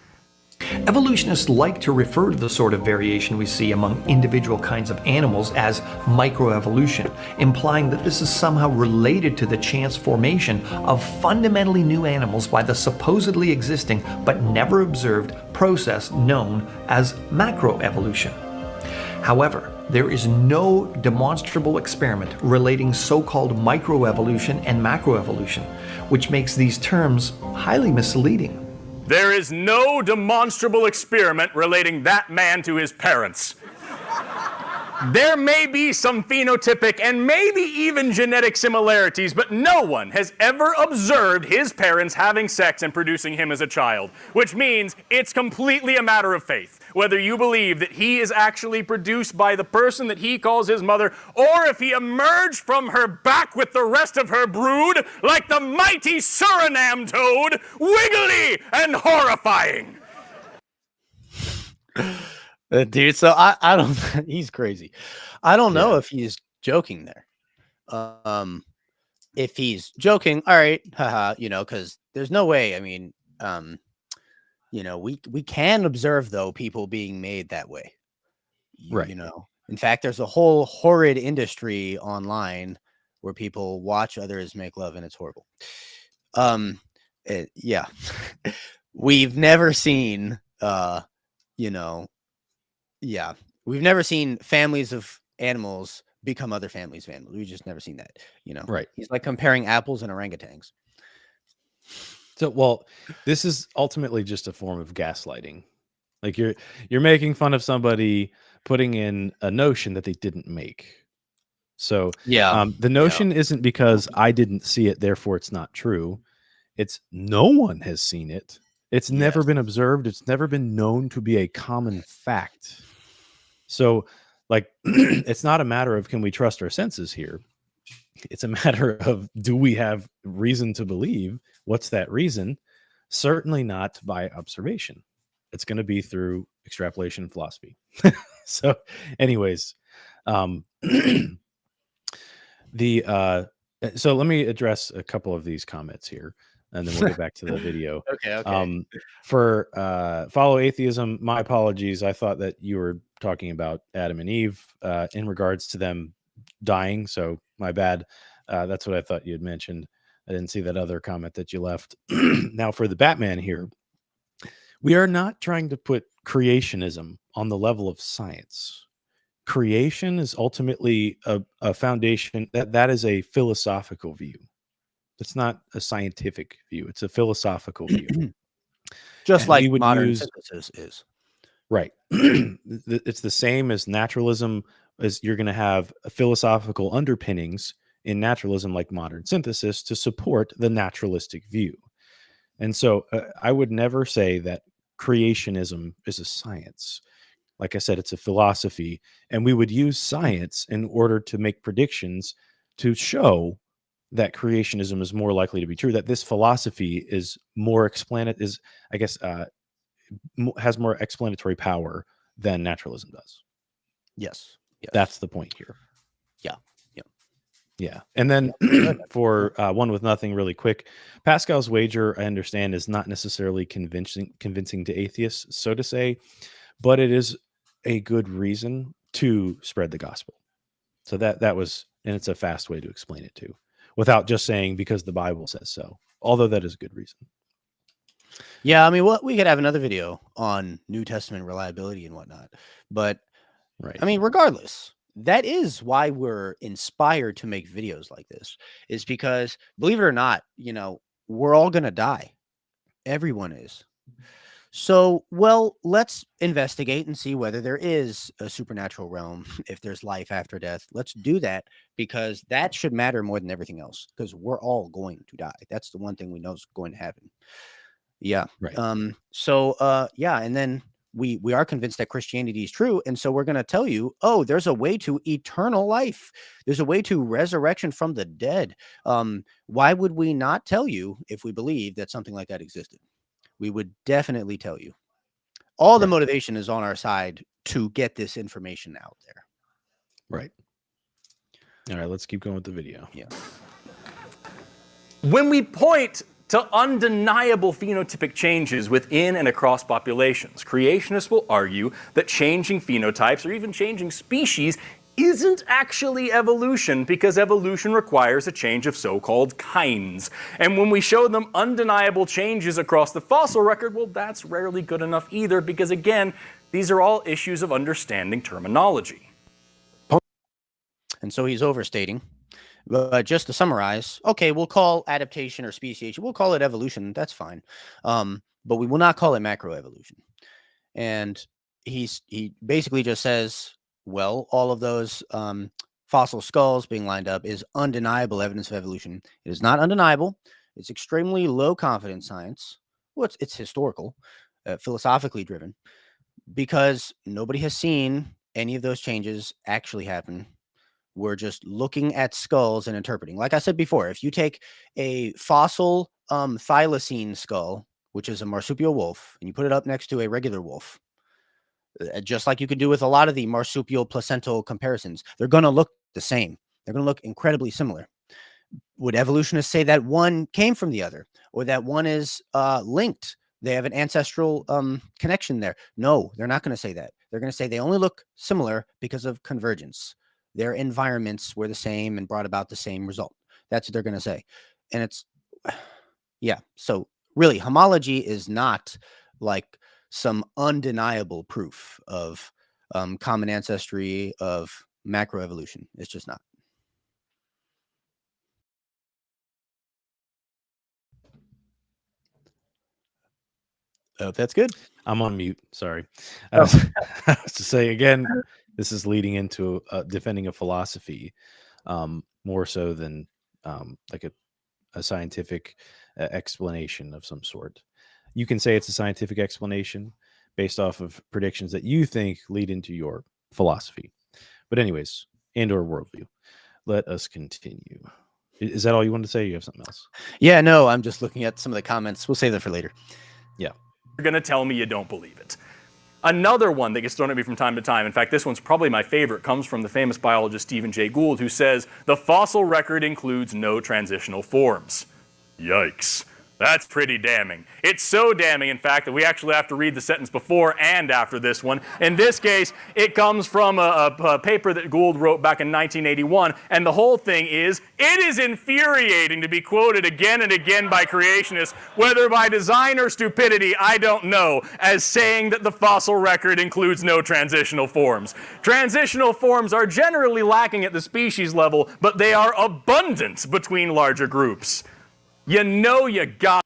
Evolutionists like to refer to the sort of variation we see among individual kinds of animals as microevolution, implying that this is somehow related to the chance formation of fundamentally new animals by the supposedly existing but never observed process known as macroevolution. However, there is no demonstrable experiment relating so-called microevolution and macroevolution, which makes these terms highly misleading. There is no demonstrable experiment relating that man to his parents. There may be some phenotypic and maybe even genetic similarities, but no one has ever observed his parents having sex and producing him as a child, which means it's completely a matter of faith, whether you believe that he is actually produced by the person that he calls his mother, or if he emerged from her back with the rest of her brood like the mighty Suriname toad, wiggly and horrifying. Dude, so I don't, he's crazy. I don't know if he's joking there. If he's joking, all right, haha, because there's no way. I mean, we can observe though people being made that way. Right. In fact, there's a whole horrid industry online where people watch others make love, and it's horrible. Yeah, we've never seen, yeah, we've never seen families of animals become other families of animals. We've just never seen that, Right. He's like comparing apples and orangutans. So, well, this is ultimately just a form of gaslighting. Like you're making fun of somebody putting in a notion that they didn't make. So the notion isn't because I didn't see it, therefore it's not true. It's no one has seen it. It's never been observed. It's never been known to be a common fact. So, like, it's not a matter of can we trust our senses here. It's a matter of do we have reason to believe? What's that reason? Certainly not by observation. It's going to be through extrapolation and philosophy. So, anyways, so let me address a couple of these comments here, and then we'll get back to the video. Okay. For follow atheism, my apologies. I thought that you were talking about Adam and Eve in regards to them dying. So my bad. That's what I thought you had mentioned. I didn't see that other comment that you left. Now for the Batman here, we are not trying to put creationism on the level of science. Creation is ultimately a foundation that is a philosophical view. It's not a scientific view. It's a philosophical view. Just And like we would modern synthesis is. Right. It's the same as naturalism, as you're going to have philosophical underpinnings in naturalism like modern synthesis to support the naturalistic view. And so I would never say that creationism is a science. Like I said, it's a philosophy, and we would use science in order to make predictions to show that creationism is more likely to be true, that this philosophy is more has more explanatory power than naturalism does. Yes. That's the point here. Yeah. And then for one with nothing, really quick, Pascal's wager, I understand, is not necessarily convincing to atheists, so to say, but it is a good reason to spread the gospel. So that was, and it's a fast way to explain it too, without just saying because the Bible says so, although that is a good reason. Yeah, I mean, we could have another video on New Testament reliability and whatnot, but right. I mean, regardless, that is why we're inspired to make videos like this, is because, believe it or not, we're all going to die. Everyone is. So, well, let's investigate and see whether there is a supernatural realm, if there's life after death. Let's do that, because that should matter more than everything else, because we're all going to die. That's the one thing we know is going to happen. Yeah. Right. And then we are convinced that Christianity is true. And so we're going to tell you, there's a way to eternal life. There's a way to resurrection from the dead. Why would we not tell you if we believe that something like that existed? We would definitely tell you. All the motivation is on our side to get this information out there. Right. All right, let's keep going with the video. Yeah. When we point to undeniable phenotypic changes within and across populations. Creationists will argue that changing phenotypes or even changing species isn't actually evolution, because evolution requires a change of so-called kinds. And when we show them undeniable changes across the fossil record, well, that's rarely good enough either, because again, these are all issues of understanding terminology. And so he's overstating. But just to summarize, okay, we'll call adaptation or speciation, we'll call it evolution. That's fine. But we will not call it macroevolution. And he basically just says, well, all of those fossil skulls being lined up is undeniable evidence of evolution. It is not undeniable. It's extremely low confidence science. Well, it's historical, philosophically driven, because nobody has seen any of those changes actually happen. We're just looking at skulls and interpreting. Like I said before, if you take a fossil thylacine skull, which is a marsupial wolf, and you put it up next to a regular wolf, just like you could do with a lot of the marsupial placental comparisons, they're going to look the same. They're going to look incredibly similar. Would evolutionists say that one came from the other, or that one is linked? They have an ancestral connection there. No, they're not going to say that. They're going to say they only look similar because of convergence. Their environments were the same and brought about the same result. That's what they're going to say. And it's, yeah. So really, homology is not like some undeniable proof of common ancestry, of macroevolution. It's just not. Oh, that's good. I'm on mute. Sorry. I was to say again, this is leading into defending a philosophy, more so than like a scientific explanation of some sort. You can say it's a scientific explanation based off of predictions that you think lead into your philosophy. But anyways, and/or worldview. Let us continue. Is that all you wanted to say? You have something else? Yeah, no, I'm just looking at some of the comments. We'll save that for later. Yeah. You're going to tell me you don't believe it. Another one that gets thrown at me from time to time, in fact, this one's probably my favorite, comes from the famous biologist Stephen Jay Gould, who says, the fossil record includes no transitional forms. Yikes. That's pretty damning. It's so damning, in fact, that we actually have to read the sentence before and after this one. In this case, it comes from a paper that Gould wrote back in 1981, and the whole thing is, it is infuriating to be quoted again and again by creationists, whether by design or stupidity, I don't know, as saying that the fossil record includes no transitional forms. Transitional forms are generally lacking at the species level, but they are abundant between larger groups. You know you got.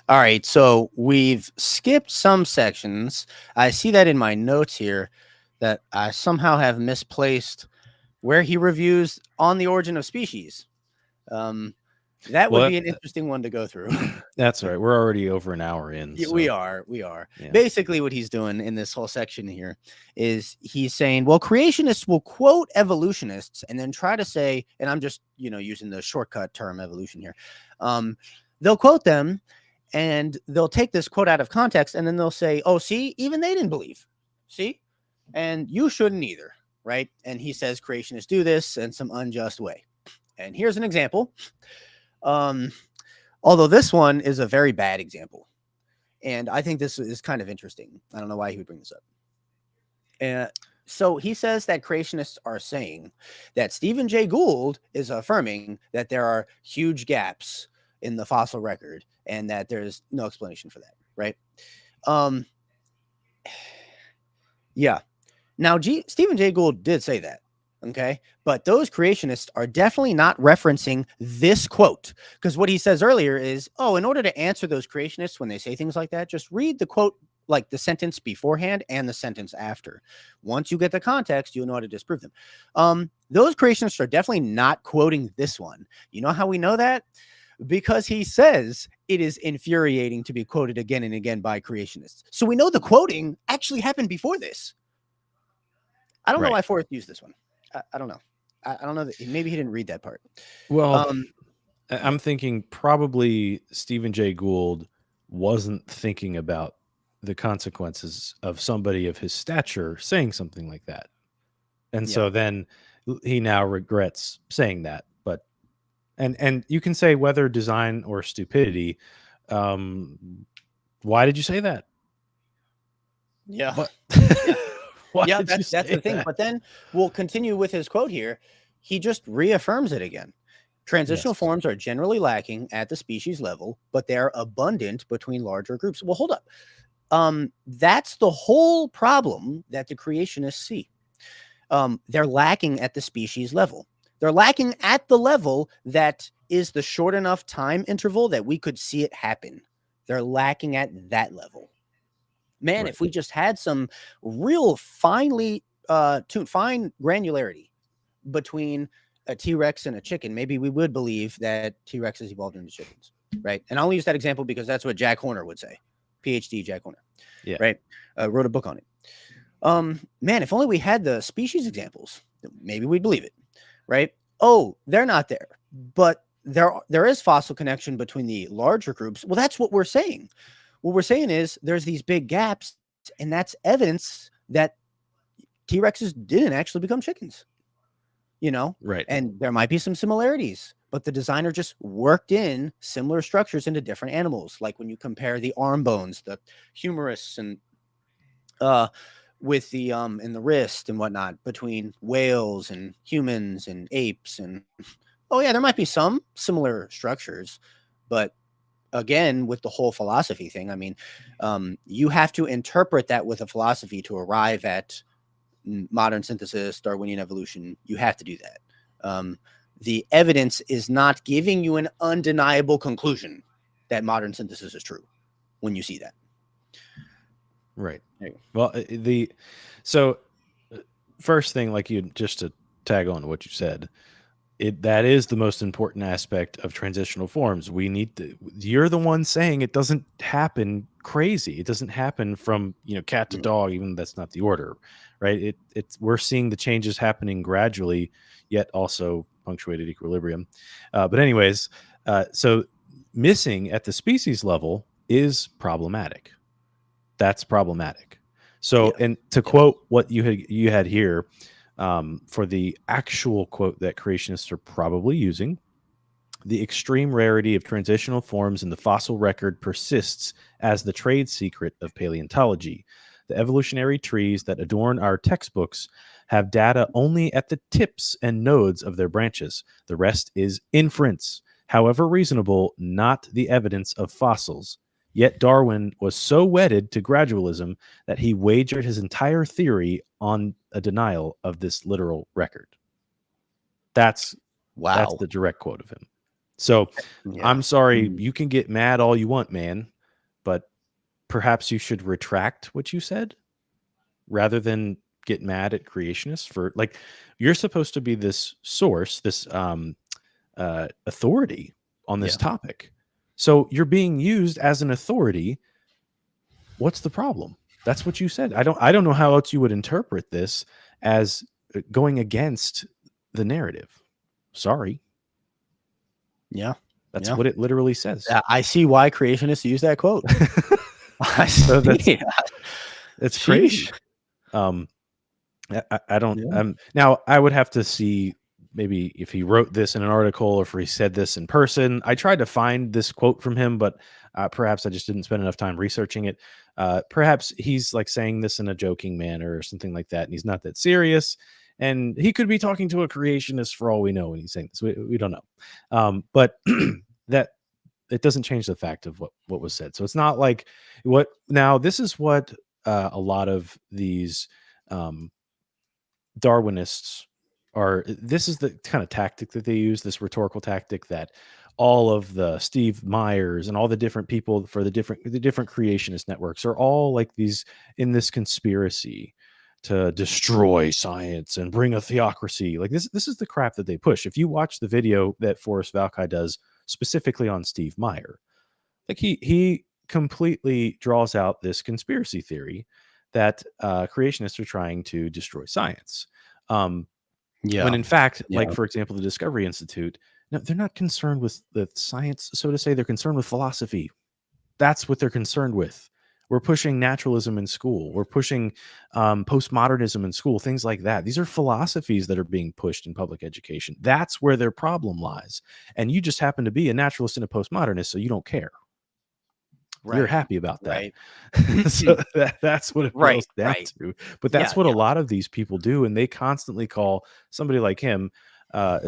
All right, so we've skipped some sections. I see that in my notes here that I somehow have misplaced where he reviews On the Origin of Species. That would be an interesting one to go through. That's all right. We're already over an hour in. Yeah, so. we are. Yeah. Basically, what he's doing in this whole section here is he's saying, well, creationists will quote evolutionists and then try to say, and I'm just, using the shortcut term evolution here. They'll quote them and they'll take this quote out of context and then they'll say, oh, see, even they didn't believe. See? And you shouldn't either, right? And he says creationists do this in some unjust way. And here's an example. Although this one is a very bad example. And I think this is kind of interesting. I don't know why he would bring this up. So he says that creationists are saying that Stephen Jay Gould is affirming that there are huge gaps in the fossil record and that there's no explanation for that, right? Yeah. Now, Stephen Jay Gould did say that. Okay. But those creationists are definitely not referencing this quote, because what he says earlier is, oh, in order to answer those creationists when they say things like that, just read the quote, like the sentence beforehand and the sentence after. Once you get the context, you'll know how to disprove them. Those creationists are definitely not quoting this one. You know how we know that? Because he says it is infuriating to be quoted again and again by creationists. So we know the quoting actually happened before this. I don't know why Forrest used this one. I don't know. I don't know that maybe he didn't read that part. Well, I'm thinking probably Stephen Jay Gould wasn't thinking about the consequences of somebody of his stature saying something like that. And so then he now regrets saying that. But And you can say whether design or stupidity. Why did you say that? Yeah. What? Yeah. Why Yeah, did you that's say the thing. that? But then we'll continue with his quote here. He just reaffirms it again. Transitional Yes. forms are generally lacking at the species level, but they are abundant between larger groups. Well, hold up. That's the whole problem that the creationists see. They're lacking at the species level. They're lacking at the level that is the short enough time interval that we could see it happen. They're lacking at that level. Man, Right. if we just had some real finely fine granularity between a T-Rex and a chicken, maybe we would believe that T-Rexes evolved into chickens, right? And I'll use that example because that's what Jack Horner would say. PhD Jack Horner, Yeah. right? Wrote a book on it. Man, if only we had the species examples, maybe we'd believe it, right? Oh, they're not there, but there is fossil connection between the larger groups. Well, that's what we're saying. What we're saying is there's these big gaps, and that's evidence that T-Rexes didn't actually become chickens, Right. and there might be some similarities, but the designer just worked in similar structures into different animals. Like when you compare the arm bones, the humerus and with the in the wrist and whatnot between whales and humans and apes, and oh yeah, there might be some similar structures, but again, with the whole philosophy thing, I mean, you have to interpret that with a philosophy to arrive at modern synthesis, Darwinian evolution. You have to do that. The evidence is not giving you an undeniable conclusion that modern synthesis is true when you see that. Right. There you go. Well, so first thing, like you just to tag on to what you said, that is the most important aspect of transitional forms. You're the one saying it doesn't happen crazy. It doesn't happen from cat to dog, even though that's not the order, right? We're seeing the changes happening gradually, yet also punctuated equilibrium. But anyways, so missing at the species level is problematic. That's problematic. So, Yeah. and to quote what you had here, for the actual quote that creationists are probably using, the extreme rarity of transitional forms in the fossil record persists as the trade secret of paleontology. The evolutionary trees that adorn our textbooks have data only at the tips and nodes of their branches. The rest is inference, however reasonable, not the evidence of fossils. Yet Darwin was so wedded to gradualism that he wagered his entire theory on a denial of this literal record. That's Wow. the direct quote of him. So Yeah. I'm sorry, you can get mad all you want, man, but perhaps you should retract what you said rather than get mad at creationists for, like, you're supposed to be this source, this authority on this topic. So you're being used as an authority. What's the problem? That's what you said. I don't know how else you would interpret this as going against the narrative. Sorry. Yeah. That's what it literally says. I see why creationists use that quote. So it's Sheesh. crazy. I don't. Now I would have to see maybe if he wrote this in an article or if he said this in person. I tried to find this quote from him, but perhaps I just didn't spend enough time researching it. Perhaps he's like saying this in a joking manner or something like that, and he's not that serious. And he could be talking to a creationist for all we know when he's saying this. We don't know. But that it doesn't change the fact of what was said. So it's not like what now. This is what a lot of these Darwinists are. This is the kind of tactic that they use, this rhetorical tactic that all of the Steve Myers and all the different people for the different creationist networks are all like these in this conspiracy to destroy science and bring a theocracy. Like this is the crap that they push. If you watch the video that Forrest Valkai does specifically on Steve Meyer, like he completely draws out this conspiracy theory that creationists are trying to destroy science. When in fact, like for example, the Discovery Institute, no, they're not concerned with the science, so to say. They're concerned with philosophy. That's what they're concerned with. We're pushing naturalism in school. We're pushing postmodernism in school, things like that. These are philosophies that are being pushed in public education. That's where their problem lies. And you just happen to be a naturalist and a postmodernist, so you don't care. You're Right. happy about that. Right. So that's what it boils down to. But that's what a lot of these people do, and they constantly call somebody like him,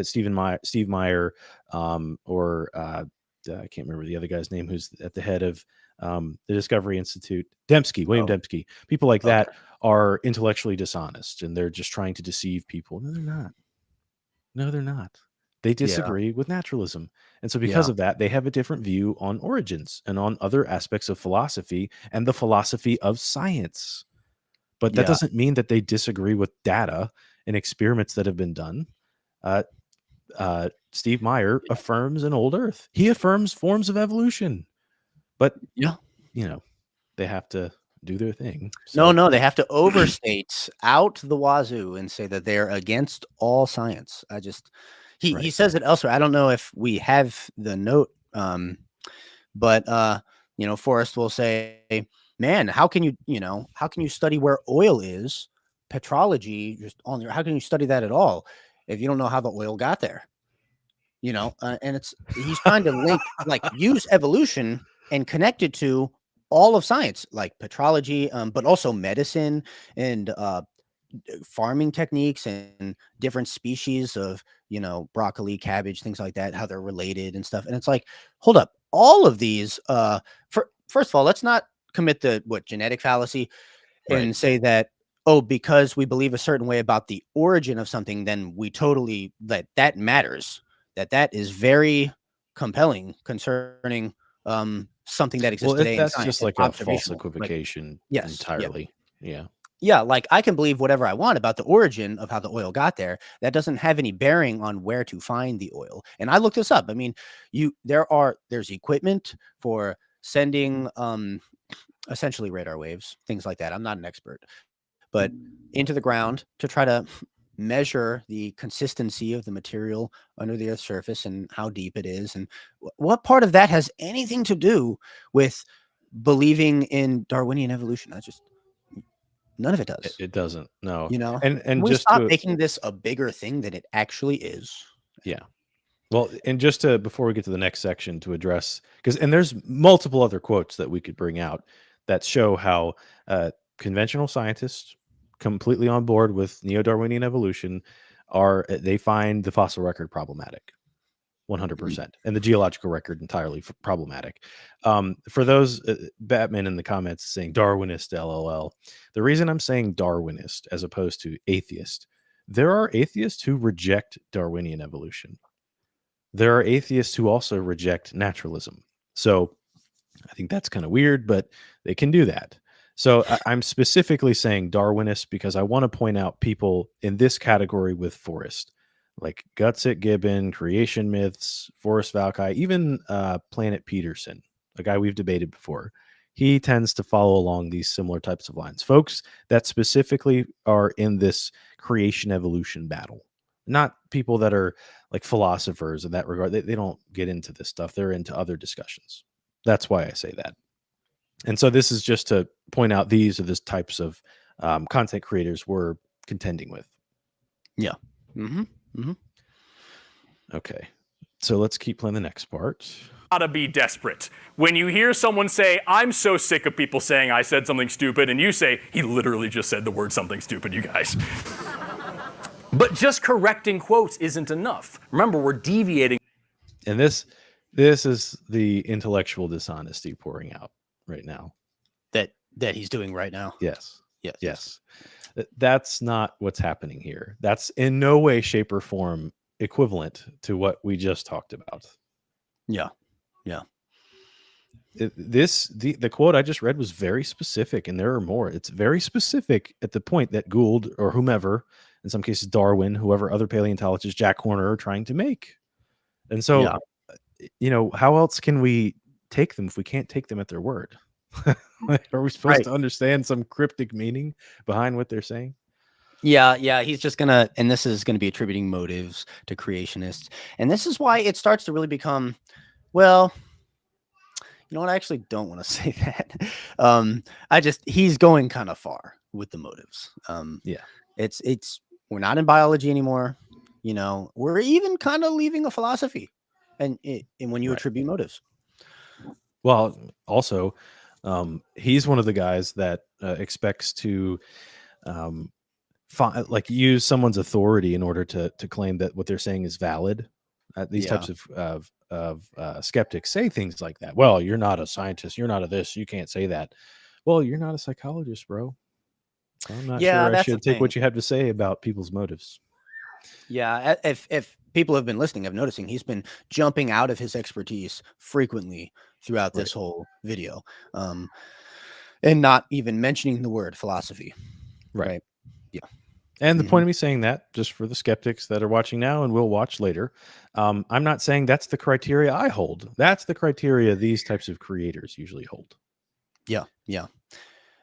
Steve Meyer, or I can't remember the other guy's name, who's at the head of the Discovery Institute, William Dembski. People like that are intellectually dishonest, and they're just trying to deceive people. No, they're not. No, they're not. They disagree with naturalism. And so because of that, they have a different view on origins and on other aspects of philosophy and the philosophy of science. But that doesn't mean that they disagree with data and experiments that have been done. Steve Meyer affirms an old Earth. He affirms forms of evolution. But, they have to do their thing. So. No, they have to overstate out the wazoo and say that they're against all science. He says it elsewhere. I don't know if we have the note, but Forrest will say, man, how can you study where oil is, petrology, how can you study that at all if you don't know how the oil got there? And he's trying to link, use evolution and connect it to all of science, like petrology, but also medicine and farming techniques and different species of, broccoli, cabbage, things like that, how they're related and stuff. And it's like, hold up, all of these, first of all, let's not commit the genetic fallacy and say that, because we believe a certain way about the origin of something, then we totally that matters. That is very compelling concerning something that exists today. That's just like a false equivocation entirely. Yeah, I can believe whatever I want about the origin of how the oil got there. That doesn't have any bearing on where to find the oil. And I looked this up. I mean, there's equipment for sending essentially radar waves, things like that. I'm not an expert, but into the ground to try to measure the consistency of the material under the Earth's surface and how deep it is. And what part of that has anything to do with believing in Darwinian evolution? None of it does. It doesn't. No. And just stop making this a bigger thing than it actually is. Yeah. Well, and before we get to the next section to address, and there's multiple other quotes that we could bring out that show how conventional scientists completely on board with neo-Darwinian evolution they find the fossil record problematic. 100%, and the geological record entirely problematic. For those Batman in the comments saying Darwinist, LOL, the reason I'm saying Darwinist as opposed to atheist, there are atheists who reject Darwinian evolution. There are atheists who also reject naturalism. So I think that's kind of weird, but they can do that. So I'm specifically saying Darwinist because I want to point out people in this category with Forrest, like Gutsit Gibbon, creation myths, Forrest Valkai, even Planet Peterson, a guy we've debated before. He tends to follow along these similar types of lines. Folks that specifically are in this creation evolution battle, not people that are like philosophers in that regard. They don't get into this stuff. They're into other discussions. That's why I say that. And so this is just to point out these are the types of content creators we're contending with. Yeah. Mm-hmm. Mm-hmm. Okay. So let's keep playing the next part. Gotta be desperate. When you hear someone say, I'm so sick of people saying I said something stupid, and you say, he literally just said the word something stupid, you guys. But just correcting quotes isn't enough. Remember, we're deviating. And this is the intellectual dishonesty pouring out right now. That he's doing right now. Yes. That's not what's happening here. That's in no way, shape, or form equivalent to what we just talked about. Yeah. The quote I just read was very specific, and there are more. It's very specific at the point that Gould or whomever, in some cases Darwin, whoever other paleontologists, Jack Horner, are trying to make. And so, how else can we take them if we can't take them at their word? Are we supposed to understand some cryptic meaning behind what they're saying? Yeah. He's just gonna, and this is gonna be attributing motives to creationists, and this is why it starts to really become, well, You know what? I actually don't want to say that. He's going kind of far with the motives. Yeah. We're not in biology anymore. We're even kind of leaving a philosophy, and when you attribute motives. Well, also, he's one of the guys that expects to use someone's authority in order to claim that what they're saying is valid. These types of skeptics say things like that. Well, you're not a scientist. You're not a this. You can't say that. Well, you're not a psychologist, bro. I'm not sure I should take what you have to say about people's motives. Yeah, if people have been listening, I'm noticing he's been jumping out of his expertise frequently throughout this whole video, and not even mentioning the word philosophy. Right. Yeah. And the point of me saying that, just for the skeptics that are watching now and will watch later, I'm not saying that's the criteria I hold. That's the criteria these types of creators usually hold. Yeah. Yeah.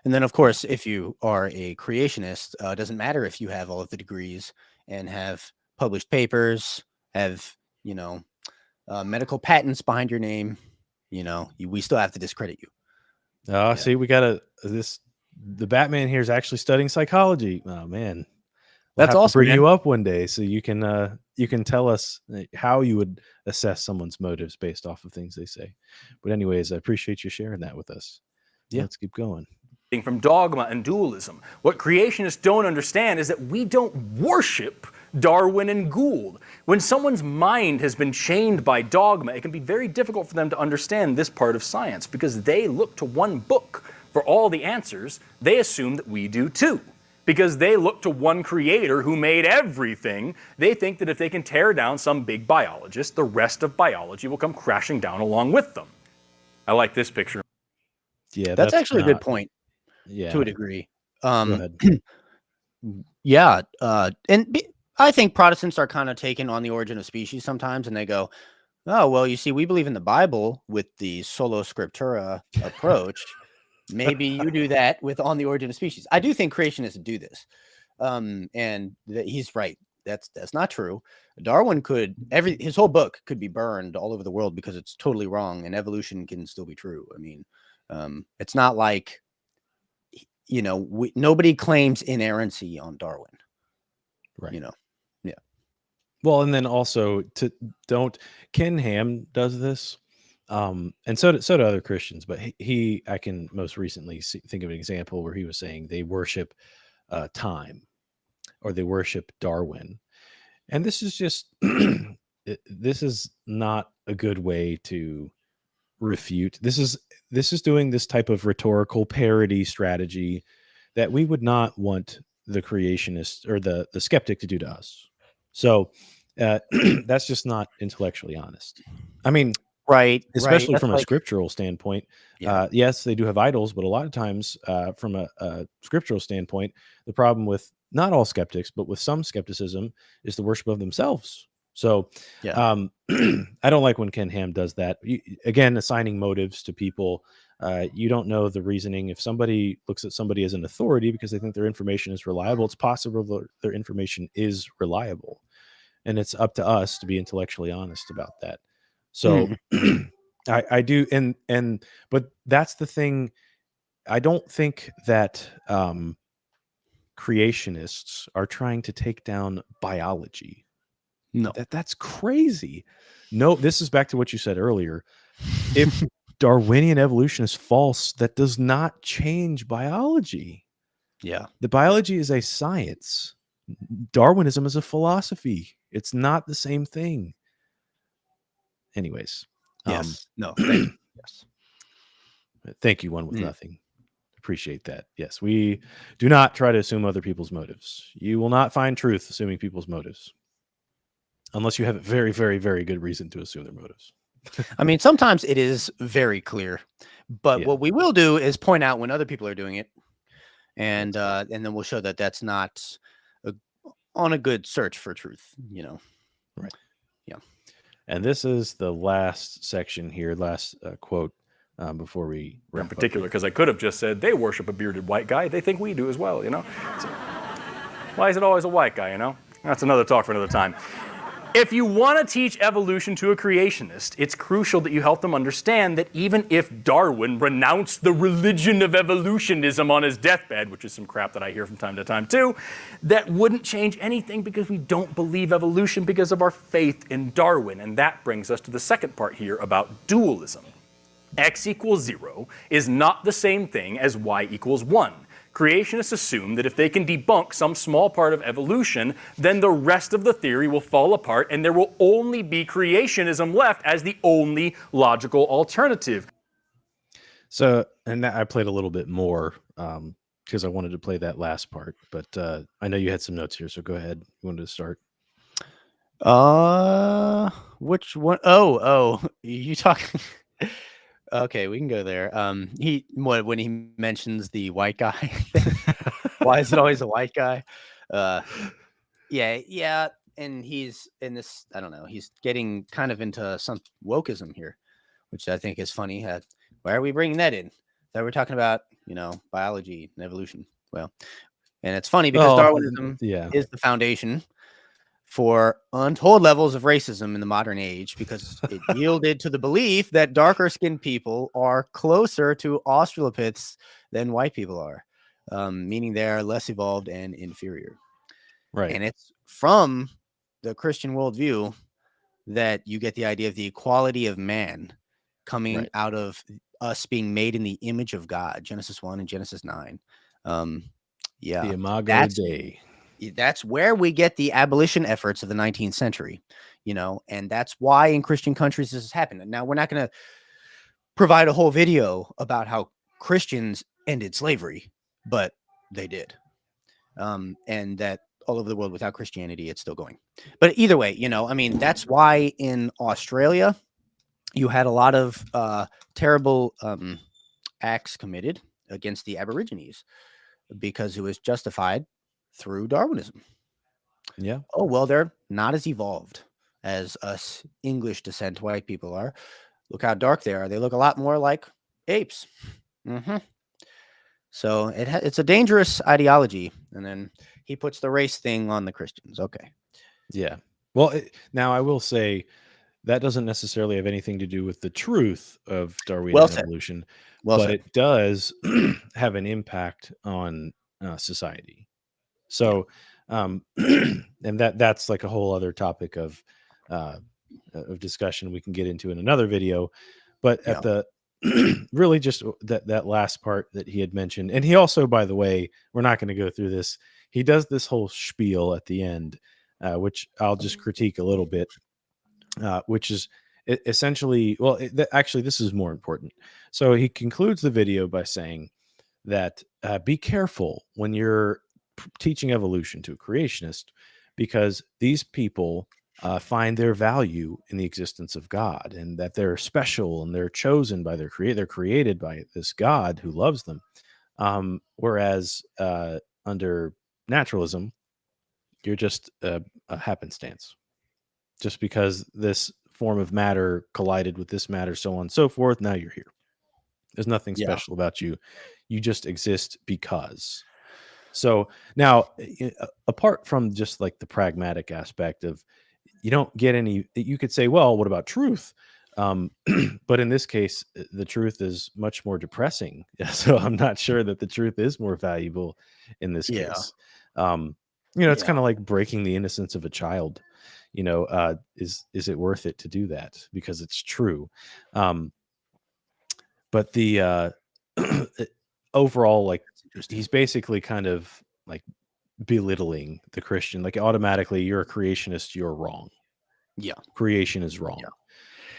And then, of course, if you are a creationist, it doesn't matter if you have all of the degrees and have published papers, have, medical patents behind your name, we still have to discredit you. See, we got the Batman here is actually studying psychology. Oh, man. That's awesome. awesome. Bring you up one day so you can tell us how you would assess someone's motives based off of things they say. But anyways, I appreciate you sharing that with us. Yeah. Let's keep going. From dogma and dualism. What creationists don't understand is that we don't worship Darwin and Gould. When someone's mind has been chained by dogma, it can be very difficult for them to understand this part of science because they look to one book for all the answers. They assume that we do too. Because they look to one creator who made everything, they think that if they can tear down some big biologist, the rest of biology will come crashing down along with them. I like this picture. Yeah, that's actually a good point. Yeah, to a degree. Go ahead. Yeah, I think Protestants are kind of taken on the origin of species sometimes, and they go, "Oh, well, you see, we believe in the Bible with the sola scriptura approach. Maybe you do that with on the origin of species." I do think creationists do this, and he's right. That's not true. Darwin his whole book could be burned all over the world because it's totally wrong, and evolution can still be true. I mean, it's not like. Nobody claims inerrancy on Darwin, right? Yeah. Well, and then also Ken Ham does this, and so do other Christians. But I can most recently think of an example where he was saying they worship time, or they worship Darwin, and this is just this is not a good way to refute. This is doing this type of rhetorical parody strategy that we would not want the creationist or the skeptic to do to us. So that's just not intellectually honest. I mean, right, especially right. from a scriptural standpoint. Yeah. Yes, they do have idols, but a lot of times from a scriptural standpoint, the problem with not all skeptics, but with some skepticism is the worship of themselves. So I don't like when Ken Ham does that. Again, assigning motives to people. You don't know the reasoning. If somebody looks at somebody as an authority because they think their information is reliable, it's possible that their information is reliable. And it's up to us to be intellectually honest about that. So I do. But that's the thing. I don't think that creationists are trying to take down biology. No, that's crazy. No, this is back to what you said earlier. If Darwinian evolution is false, that does not change biology. Yeah. The biology is a science. Darwinism is a philosophy. It's not the same thing. Anyways. Yes. No. Thank you. Yes. Thank you, One with Nothing. Appreciate that. Yes, we do not try to assume other people's motives. You will not find truth assuming people's motives. Unless you have a very, very, very good reason to assume their motives. I mean, sometimes it is very clear, but what we will do is point out when other people are doing it, and then we'll show that that's not on a good search for truth. Right? Yeah. And this is the last section here, last quote before we wrap in particular, because I could have just said they worship a bearded white guy. They think we do as well. So, why is it always a white guy? That's another talk for another time. If you want to teach evolution to a creationist, it's crucial that you help them understand that even if Darwin renounced the religion of evolutionism on his deathbed, which is some crap that I hear from time to time too, that wouldn't change anything because we don't believe evolution because of our faith in Darwin. And that brings us to the second part here about dualism. X equals 0 is not the same thing as Y equals 1. Creationists assume that if they can debunk some small part of evolution, then the rest of the theory will fall apart and there will only be creationism left as the only logical alternative. So, and I played a little bit more because I wanted to play that last part, but I know you had some notes here, so go ahead. You wanted to start? Which one? Oh, you talking? Okay, we can go there. When he mentions the white guy thing, why is it always a white guy? Yeah, and he's in this. I don't know. He's getting kind of into some wokeism here, which I think is funny. Why are we bringing that in? That we're talking about, biology and evolution. Well, and it's funny because Darwinism is the foundation for untold levels of racism in the modern age because it yielded to the belief that darker skinned people are closer to Australopiths than white people are, meaning they're less evolved and inferior. Right. And it's from the Christian worldview that you get the idea of the equality of man coming out of us being made in the image of God, Genesis 1 and Genesis 9. The Imago Dei. That's where we get the abolition efforts of the 19th century, and that's why in Christian countries this has happened. Now, we're not going to provide a whole video about how Christians ended slavery, but they did. And that all over the world without Christianity, it's still going. But either way, that's why in Australia, you had a lot of terrible acts committed against the Aborigines because it was justified through Darwinism. Yeah. Oh, well, they're not as evolved as us English descent white people are. Look how dark they are. They look a lot more like apes. So it's a dangerous ideology. And then he puts the race thing on the Christians. Okay. Yeah. Well, now I will say that doesn't necessarily have anything to do with the truth of Darwinian evolution, but it does have an impact on society. So, and that's like a whole other topic of discussion we can get into in another video. But at the really just that last part that he had mentioned, and he also, by the way, we're not going to go through this. He does this whole spiel at the end, which I'll just critique a little bit, which is essentially, well, actually, this is more important. So he concludes the video by saying that be careful when you're teaching evolution to a creationist, because these people find their value in the existence of God and that they're special and they're chosen by their creator. They're created by this God who loves them. Whereas under naturalism, you're just a happenstance. Just because this form of matter collided with this matter, so on and so forth, now you're here. There's nothing special about you. You just exist because. So now, apart from just like the pragmatic aspect of, you don't get any, you could say, well, what about truth? But in this case, the truth is much more depressing. So I'm not sure that the truth is more valuable in this case. It's kind of like breaking the innocence of a child. Is it worth it to do that because it's true? But the overall, like, he's basically kind of like belittling the Christian, like automatically you're a creationist, you're wrong. Yeah. Creation is wrong.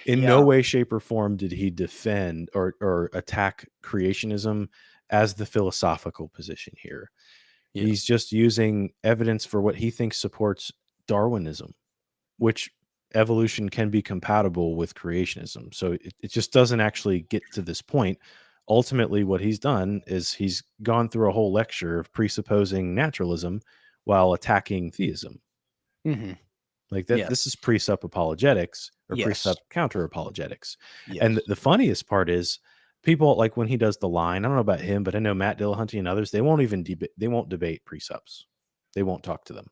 In no way, shape, or form did he defend or attack creationism as the philosophical position here. He's just using evidence for what he thinks supports Darwinism, which evolution can be compatible with creationism. So it just doesn't actually get to this point. Ultimately, what he's done is he's gone through a whole lecture of presupposing naturalism while attacking theism. Like that, this is presupp apologetics or presupp counter apologetics. And the funniest part is people, like when he does the line, I don't know about him, but I know Matt Dillahunty and others, they won't even debate presupps. They won't talk to them.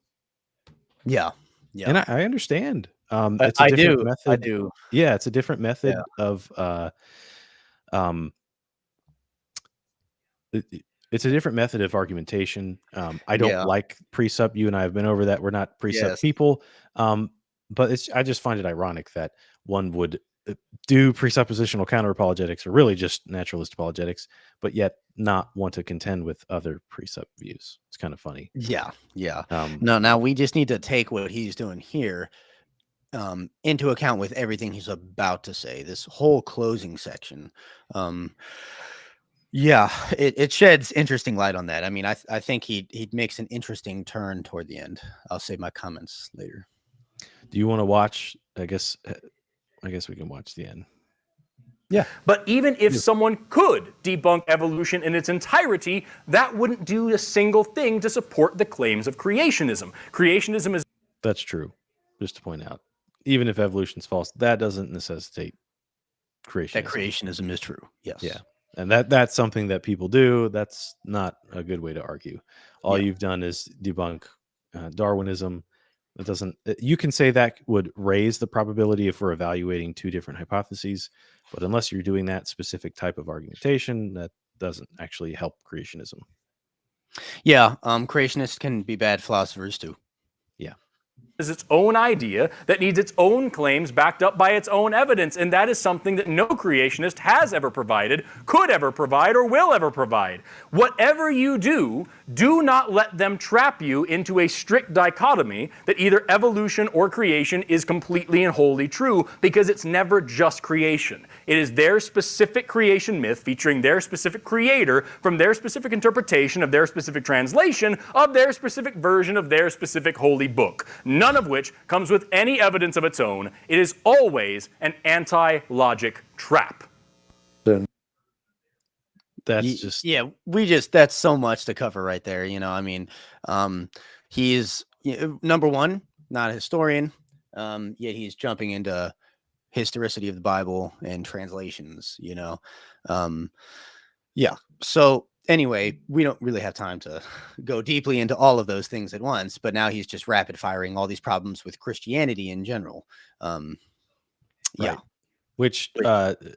Yeah. And I understand. It's a I different do. method. I do. Yeah, it's a different method Yeah. of it's a different method of argumentation. I don't Yeah. like precept. You and I have been over that. We're not precept Yes. people. But I just find it ironic that one would do presuppositional counter apologetics, or really just naturalist apologetics, but yet not want to contend with other precept views. It's kind of funny. Yeah. Yeah. Um, No, now we just need to take what he's doing here into account with everything he's about to say. This whole closing section. Yeah, it sheds interesting light on that. I mean, I think he makes an interesting turn toward the end. I'll save my comments later. do you want to watch? I guess we can watch the end. Yeah. But even if someone could debunk evolution in its entirety, that wouldn't do a single thing to support the claims of creationism. Creationism is... That's true. Just to point out, even if evolution's false, that doesn't necessitate creationism. That creationism is true. Yes. Yeah. And that's something that people do. That's not a good way to argue. All you've done is debunk Darwinism. It doesn't. You can say that would raise the probability if we're evaluating two different hypotheses, but unless you're doing that specific type of argumentation, that doesn't actually help creationism. Yeah. Creationists can be bad philosophers too. Yeah. is its own idea that needs its own claims backed up by its own evidence, and that is something that no creationist has ever provided, could ever provide, or will ever provide. Whatever you do, do not let them trap you into a strict dichotomy that either evolution or creation is completely and wholly true, because it's never just creation. It is their specific creation myth featuring their specific creator from their specific interpretation of their specific translation of their specific version of their specific holy book. None of which comes with any evidence of its own. It is always an anti-logic trap. That's so much to cover right there. You know, I mean, he's number one, not a historian, yet he's jumping into historicity of the Bible and translations, you know. So anyway, we don't really have time to go deeply into all of those things at once, but now he's just rapid firing all these problems with Christianity in general. Right. Which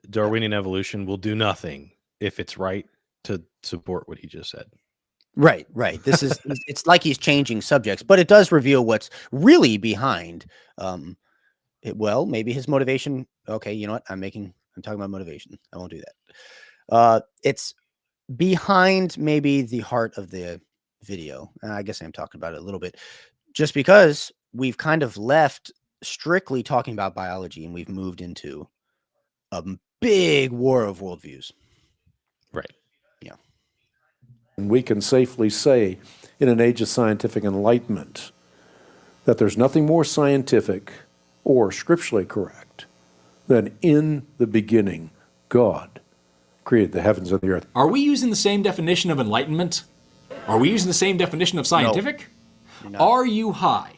Darwinian evolution will do nothing if it's right to support what he just said. Right. This is, it's like he's changing subjects, but it does reveal what's really behind, maybe his motivation. Okay. You know what? I'm talking about motivation. I won't do that. It's behind maybe the heart of the video. I guess I'm talking about it a little bit just because we've kind of left strictly talking about biology and we've moved into a big war of worldviews. Right. Yeah. And we can safely say in an age of scientific enlightenment that there's nothing more scientific or scripturally correct than in the beginning, God created the heavens and the earth. Are we using the same definition of enlightenment? Are we using the same definition of scientific? No. Are you high?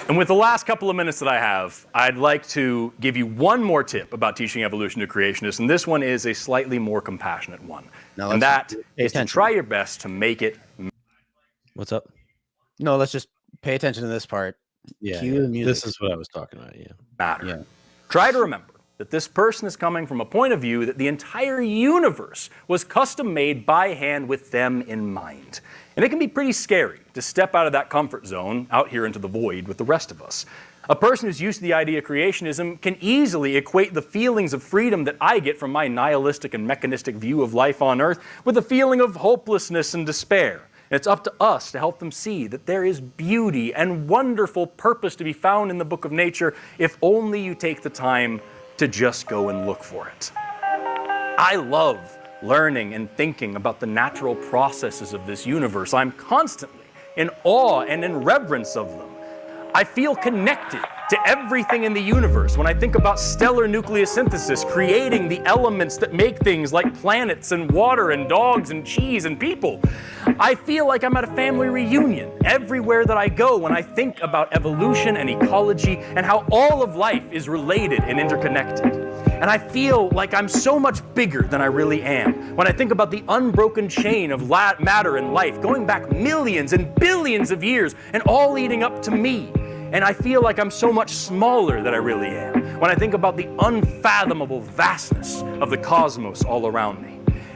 And with the last couple of minutes that I have, I'd like to give you one more tip about teaching evolution to creationists, and this one is a slightly more compassionate one. And that is to try your best to make it... What's up? No, let's just pay attention to this part. Yeah, Cue the music. This is what I was talking about, matter. Yeah. Try to remember that this person is coming from a point of view that the entire universe was custom made by hand with them in mind. And it can be pretty scary to step out of that comfort zone out here into the void with the rest of us. A person who's used to the idea of creationism can easily equate the feelings of freedom that I get from my nihilistic and mechanistic view of life on Earth with a feeling of hopelessness and despair. And it's up to us to help them see that there is beauty and wonderful purpose to be found in the book of nature if only you take the time to just go and look for it. I love learning and thinking about the natural processes of this universe. I'm constantly in awe and in reverence of them. I feel connected to everything in the universe when I think about stellar nucleosynthesis, creating the elements that make things like planets and water and dogs and cheese and people. I feel like I'm at a family reunion everywhere that I go when I think about evolution and ecology and how all of life is related and interconnected. And I feel like I'm so much bigger than I really am. When I think about the unbroken chain of matter and life going back millions and billions of years and all leading up to me. And I feel like I'm so much smaller than I really am. When I think about the unfathomable vastness of the cosmos all around me.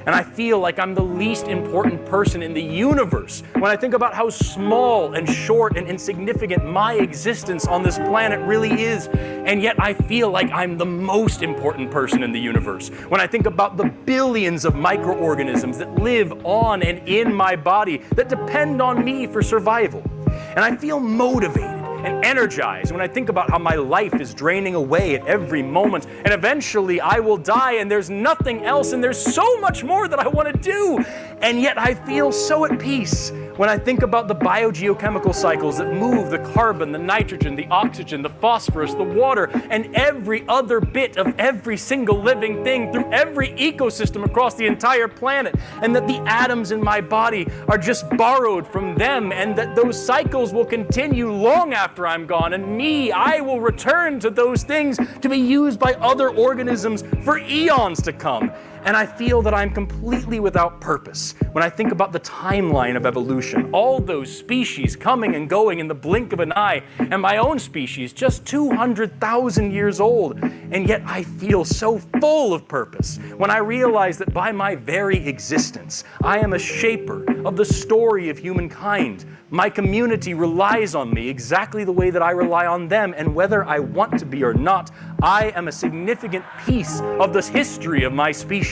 And I feel like I'm the least important person in the universe when I think about how small and short and insignificant my existence on this planet really is. And yet I feel like I'm the most important person in the universe when I think about the billions of microorganisms that live on and in my body that depend on me for survival. And I feel motivated and energized when I think about how my life is draining away at every moment, and eventually I will die and there's nothing else and there's so much more that I want to do. And yet I feel so at peace when I think about the biogeochemical cycles that move the carbon, the nitrogen, the oxygen, the phosphorus, the water, and every other bit of every single living thing through every ecosystem across the entire planet, and that the atoms in my body are just borrowed from them, and that those cycles will continue long after I'm gone, and I will return to those things to be used by other organisms for eons to come. And I feel that I'm completely without purpose when I think about the timeline of evolution, all those species coming and going in the blink of an eye, and my own species just 200,000 years old. And yet I feel so full of purpose when I realize that by my very existence, I am a shaper of the story of humankind. My community relies on me exactly the way that I rely on them, and whether I want to be or not, I am a significant piece of the history of my species.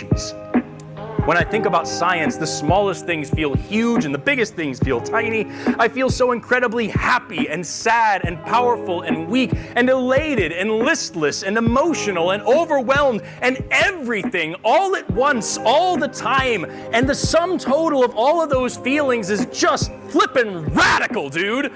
When I think about science, the smallest things feel huge and the biggest things feel tiny. I feel so incredibly happy and sad and powerful and weak and elated and listless and emotional and overwhelmed and everything all at once, all the time. And the sum total of all of those feelings is just flippin' radical, dude.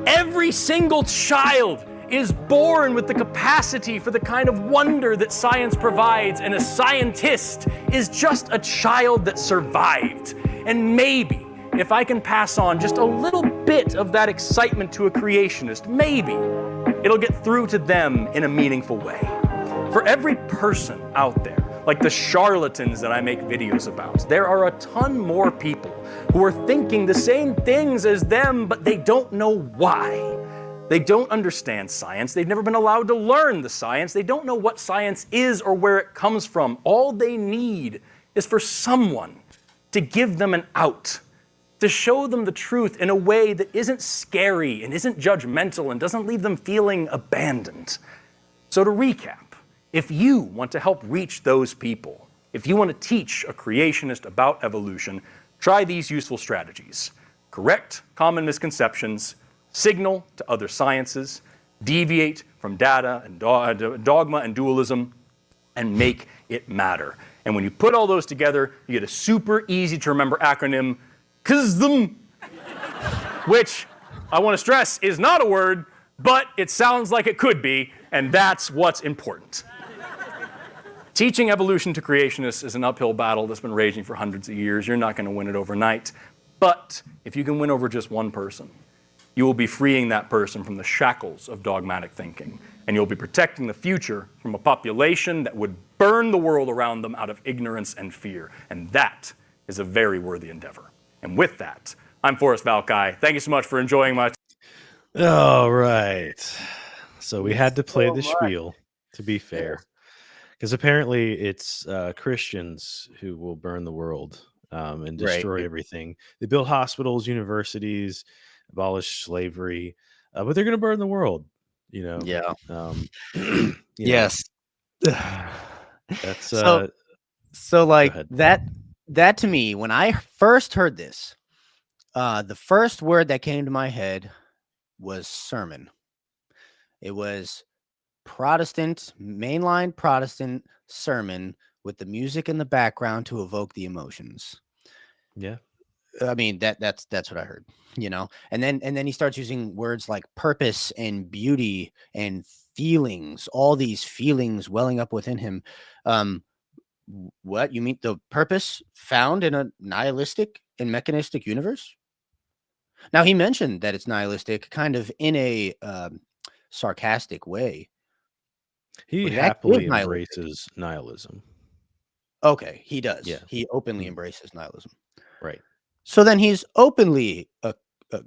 Every single child is born with the capacity for the kind of wonder that science provides, and a scientist is just a child that survived. And maybe, if I can pass on just a little bit of that excitement to a creationist, maybe it'll get through to them in a meaningful way. For every person out there, like the charlatans that I make videos about, there are a ton more people who are thinking the same things as them, but they don't know why. They don't understand science. They've never been allowed to learn the science. They don't know what science is or where it comes from. All they need is for someone to give them an out, to show them the truth in a way that isn't scary and isn't judgmental and doesn't leave them feeling abandoned. So to recap, if you want to help reach those people, if you want to teach a creationist about evolution, try these useful strategies. Correct common misconceptions, signal to other sciences, deviate from data and dogma and dualism, and make it matter. And when you put all those together, you get a super easy to remember acronym, KZM, which I want to stress is not a word, but it sounds like it could be, and that's what's important. Teaching evolution to creationists is an uphill battle that's been raging for hundreds of years. You're not going to win it overnight. But if you can win over just one person, you will be freeing that person from the shackles of dogmatic thinking, and you'll be protecting the future from a population that would burn the world around them out of ignorance and fear. And that is a very worthy endeavor. And with that, I'm Forrest Valkai. Thank you so much for enjoying my... All right. So we had to play the spiel, to be fair, because apparently it's Christians who will burn the world and destroy everything. They build hospitals, universities, abolish slavery, but they're going to burn the world, you know? Yeah. Yes. That's so like that to me, when I first heard this, the first word that came to my head was sermon. It was Protestant, mainline Protestant sermon with the music in the background to evoke the emotions. Yeah. I mean, that's what I heard, you know. And then he starts using words like purpose and beauty and feelings, all these feelings welling up within him. What you mean, the purpose found in a nihilistic and mechanistic universe? Now, he mentioned that it's nihilistic kind of in a sarcastic way. He but it actually happily is nihilistic. embraces nihilism. Okay, he does. Yeah. He openly Mhm. embraces nihilism. Right. So then he's openly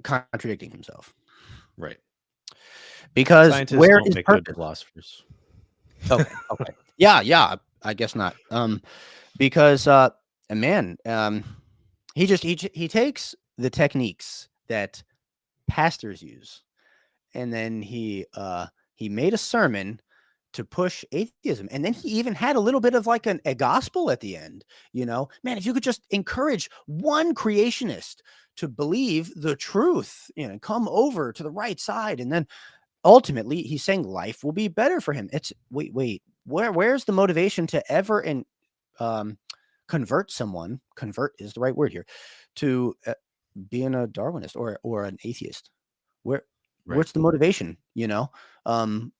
contradicting himself. Right. Because Scientists where don't is make good purpose? philosophers. Okay, okay. Yeah, I guess not. Because and man, he takes the techniques that pastors use, and then he made a sermon to push atheism, and then he even had a little bit of like a gospel at the end. Man, if you could just encourage one creationist to believe the truth, come over to the right side, and then ultimately he's saying life will be better for him. It's wait, where's the motivation to ever convert someone? Convert is the right word here, to being a Darwinist or an atheist. Right. What's the motivation? Um,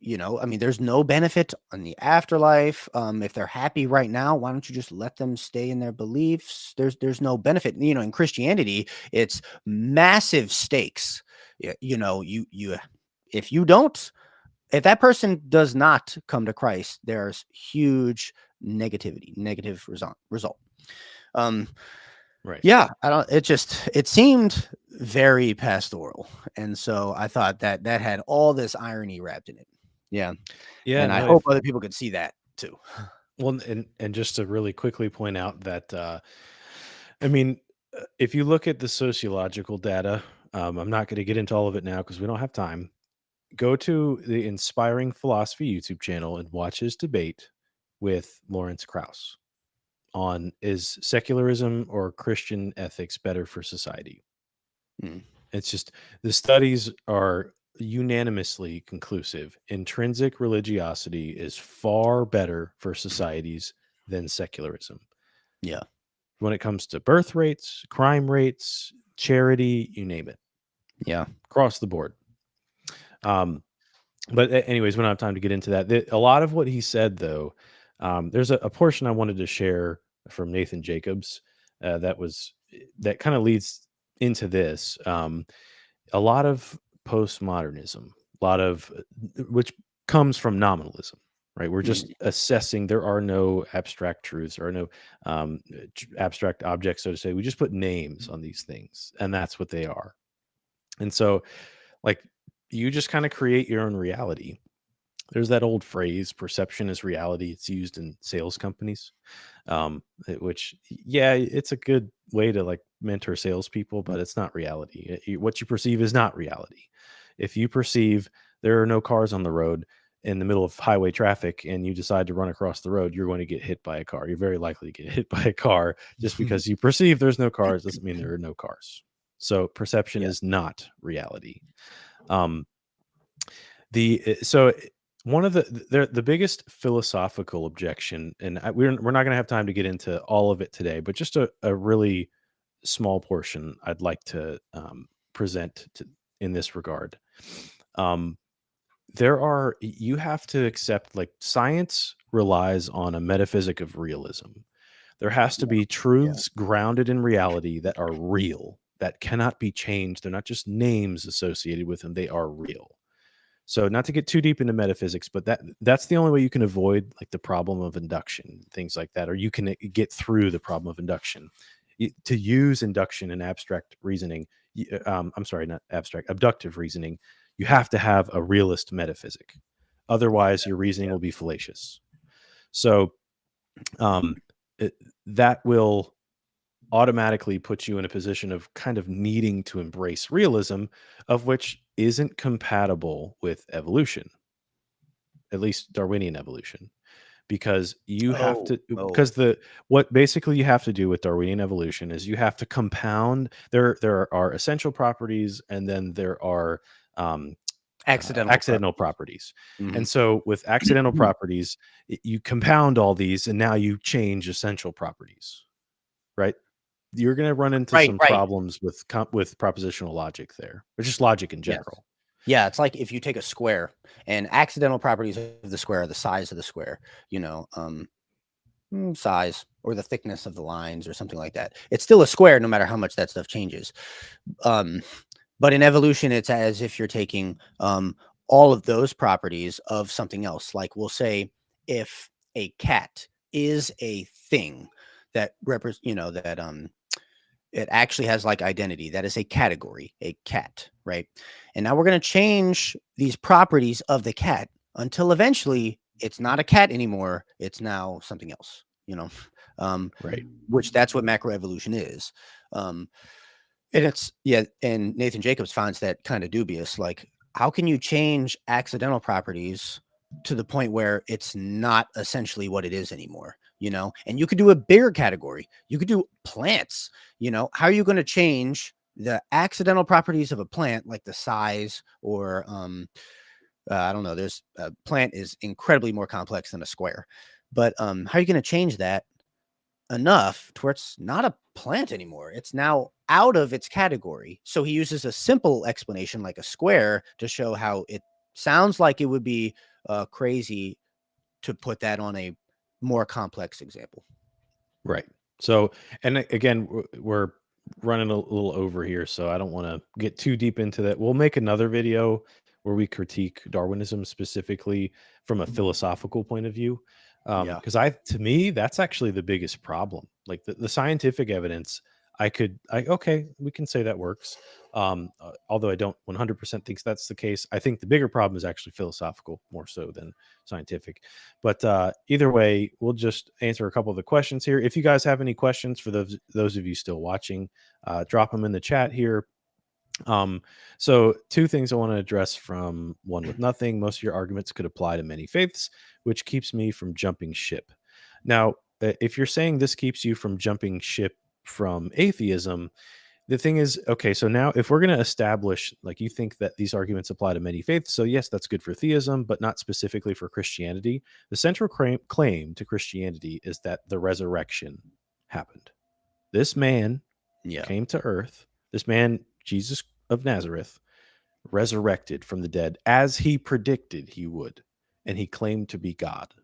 I mean, there's no benefit on the afterlife. If they're happy right now, why don't you just let them stay in their beliefs? There's no benefit. In Christianity, it's massive stakes. You if that person does not come to Christ, there's huge negative result. Right. Yeah, it seemed very pastoral. And so I thought that had all this irony wrapped in it. Yeah. Yeah. And I No, hope other people could see that too. well, and just to really quickly point out that, I mean, if you look at the sociological data, I'm not going to get into all of it now because we don't have time. Go to the Inspiring Philosophy YouTube channel and watch his debate with Lawrence Krauss on is secularism or Christian ethics better for society. Hmm. It's just the studies are unanimously conclusive. Intrinsic religiosity is far better for societies than secularism. Yeah. When it comes to birth rates, crime rates, charity, you name it, Yeah. across the board. But anyways, we don't have time to get into that. A lot of what he said, though, there's a portion I wanted to share from Nathan Jacobs that kind of leads into this. A lot of postmodernism, a lot of which comes from nominalism, right? We're just assessing. There are no abstract truths, there are no abstract objects, so to say. We just put names on these things, and that's what they are. And so, like, you just kind of create your own reality. There's that old phrase, perception is reality. It's used in sales companies, which, yeah, it's a good way to like mentor salespeople, but it's not reality. What you perceive is not reality. If you perceive there are no cars on the road in the middle of highway traffic and you decide to run across the road, you're going to get hit by a car. You're very likely to get hit by a car. Just because you perceive there's no cars doesn't mean there are no cars. So perception is not reality. So one of the biggest philosophical objection, and we're not going to have time to get into all of it today, but just a really small portion I'd like to present in this regard. You have to accept, like, science relies on a metaphysic of realism. There has to be truths grounded in reality that are real, that cannot be changed. They're not just names associated with them, they are real. So, not to get too deep into metaphysics, but that's the only way you can avoid like the problem of induction, things like that, or you can get through the problem of induction. To use induction and abstract reasoning, I'm sorry, not abstract, abductive reasoning, you have to have a realist metaphysic. Otherwise, your reasoning will be fallacious. So, that will automatically put you in a position of kind of needing to embrace realism, of which isn't compatible with evolution, at least Darwinian evolution, because you have to, because what basically you have to do with Darwinian evolution is you have to compound. There are essential properties, and then there are accidental properties. And so with accidental properties, you compound all these, and now you change essential properties, right? You're going to run into some problems with propositional logic there, or just logic in general. Yeah, it's like if you take a square and accidental properties of the square are the size of the square, size or the thickness of the lines or something like that. It's still a square no matter how much that stuff changes. But in evolution, it's as if you're taking all of those properties of something else. Like we'll say if a cat is a thing that it actually has like identity, that is a category, a cat, right? And now we're going to change these properties of the cat until eventually it's not a cat anymore. It's now something else, Right. which that's what macroevolution is. And it's, yeah. And Nathan Jacobs finds that kind of dubious. Like, how can you change accidental properties to the point where it's not essentially what it is anymore? And you could do a bigger category. You could do plants. How are you going to change the accidental properties of a plant, like the size or, I don't know, there's a plant is incredibly more complex than a square, but, how are you going to change that enough to where it's not a plant anymore? It's now out of its category. So he uses a simple explanation like a square to show how it sounds like it would be crazy to put that on a more complex example. Right. So, and again, we're running a little over here, so I don't want to get too deep into that. We'll make another video where we critique Darwinism specifically from a philosophical point of view. Yeah. Because to me, that's actually the biggest problem. Like the scientific evidence, okay, we can say that works. Although I don't 100% think that's the case. I think the bigger problem is actually philosophical more so than scientific. But either way, we'll just answer a couple of the questions here. If you guys have any questions for those of you still watching, drop them in the chat here. So two things I want to address from One with Nothing. Most of your arguments could apply to many faiths, which keeps me from jumping ship. Now, if you're saying this keeps you from jumping ship from atheism, the thing is, okay, so now if we're going to establish, like, you think that these arguments apply to many faiths, so yes, that's good for theism, but not specifically for Christianity. The central claim to Christianity is that the resurrection happened. This man came to earth. This man, Jesus of Nazareth, resurrected from the dead as he predicted he would, and he claimed to be God.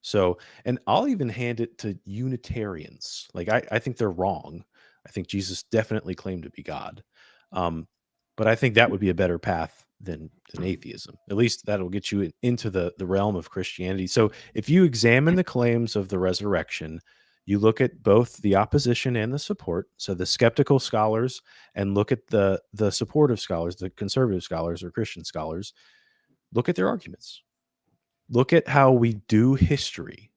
So, and I'll even hand it to Unitarians. Like, I think they're wrong. I think Jesus definitely claimed to be God. But I think that would be a better path than atheism. At least that'll get you into the realm of Christianity. So if you examine the claims of the resurrection, you look at both the opposition and the support. So the skeptical scholars, and look at the supportive scholars, the conservative scholars or Christian scholars, look at their arguments. Look at how we do history,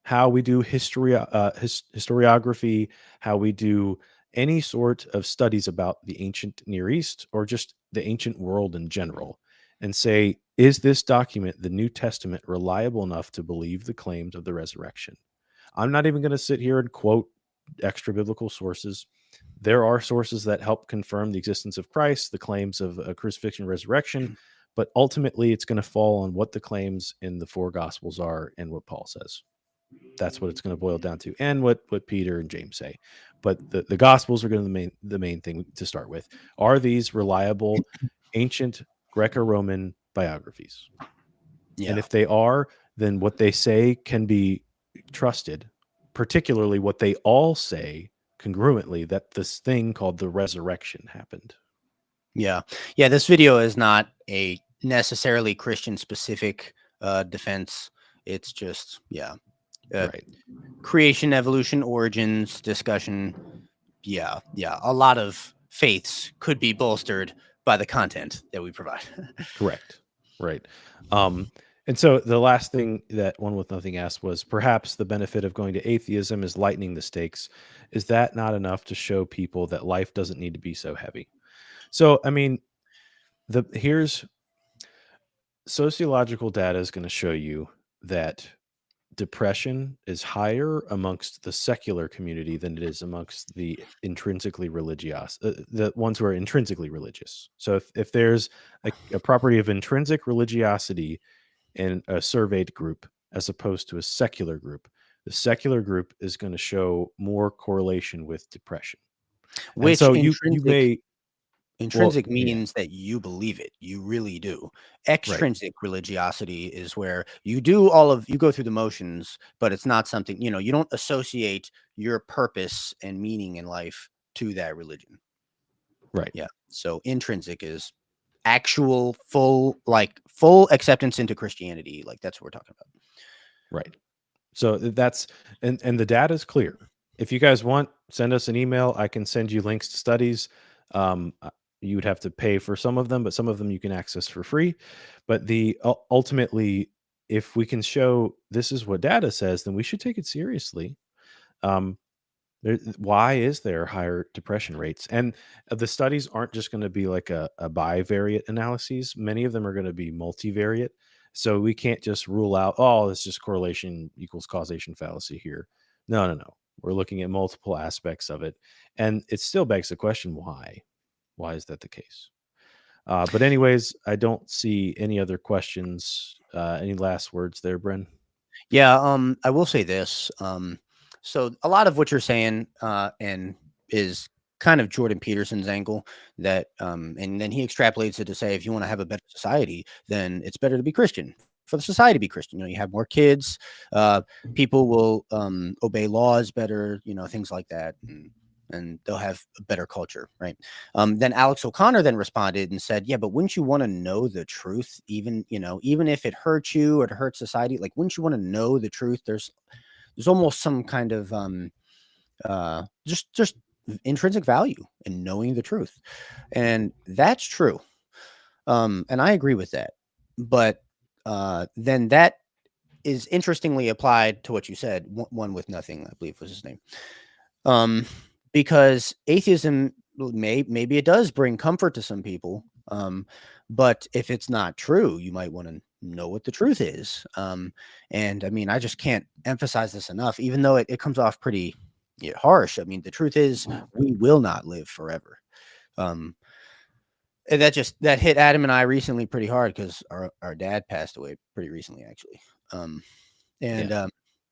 how we do historiography, how we do any sort of studies about the ancient Near East or just the ancient world in general, and say, is this document, the New Testament, reliable enough to believe the claims of the resurrection? I'm not even going to sit here and quote extra biblical sources. There are sources that help confirm the existence of Christ, the claims of a crucifixion, resurrection, but ultimately it's going to fall on what the claims in the four gospels are and what Paul says. That's what it's going to boil down to, and what Peter and James say. But the gospels are going to be the main thing to start with. Are these reliable ancient Greco-Roman biographies? Yeah. And if they are, then what they say can be trusted, particularly what they all say congruently, that this thing called the resurrection happened. Yeah. This video is not a necessarily Christian specific defense. It's just, Right. Creation, evolution, origins discussion. Yeah. A lot of faiths could be bolstered by the content that we provide. Correct. Right. And so the last thing that One with Nothing asked was, perhaps the benefit of going to atheism is lightening the stakes. Is that not enough to show people that life doesn't need to be so heavy? So, I mean, here's sociological data is going to show you that depression is higher amongst the secular community than it is amongst the intrinsically religious, the ones who are intrinsically religious. So if there's a property of intrinsic religiosity in a surveyed group as opposed to a secular group, the secular group is going to show more correlation with depression. Which so you may intrinsic means that you believe it. You really do. Extrinsic religiosity is where you go through the motions, but it's not something, you don't associate your purpose and meaning in life to that religion. Right. Yeah. So intrinsic is actual full acceptance into Christianity. Like that's what we're talking about. Right. So that's and the data is clear. If you guys want, send us an email. I can send you links to studies. You would have to pay for some of them, but some of them you can access for free. But ultimately, if we can show this is what data says, then we should take it seriously. Why is there higher depression rates? And the studies aren't just going to be like a bivariate analyses. Many of them are going to be multivariate. So we can't just rule out, oh, it's just correlation equals causation fallacy here. No. We're looking at multiple aspects of it. And it still begs the question, why? Why is that the case? But anyways, I don't see any other questions. Any last words there, Bren? Yeah, I will say this. So a lot of what you're saying, and is kind of Jordan Peterson's angle that, and then he extrapolates it to say, if you want to have a better society, then it's better to be Christian. For the society to be Christian, you have more kids, people will obey laws better, things like that, and they'll have a better culture, right? Then Alex O'Connor then responded and said, yeah, but wouldn't you want to know the truth, even if it hurts you or it hurts society? Like, wouldn't you want to know the truth? There's almost some kind of just intrinsic value in knowing the truth, and that's true. And I agree with that, but then that is interestingly applied to what you said. One with nothing, I believe was his name. Because atheism, maybe it does bring comfort to some people, but if it's not true, you might want to know what the truth is. And I mean, I just can't emphasize this enough, even though it comes off pretty harsh. I mean, the truth is we will not live forever. And that hit Adam and I recently pretty hard because our dad passed away pretty recently, actually.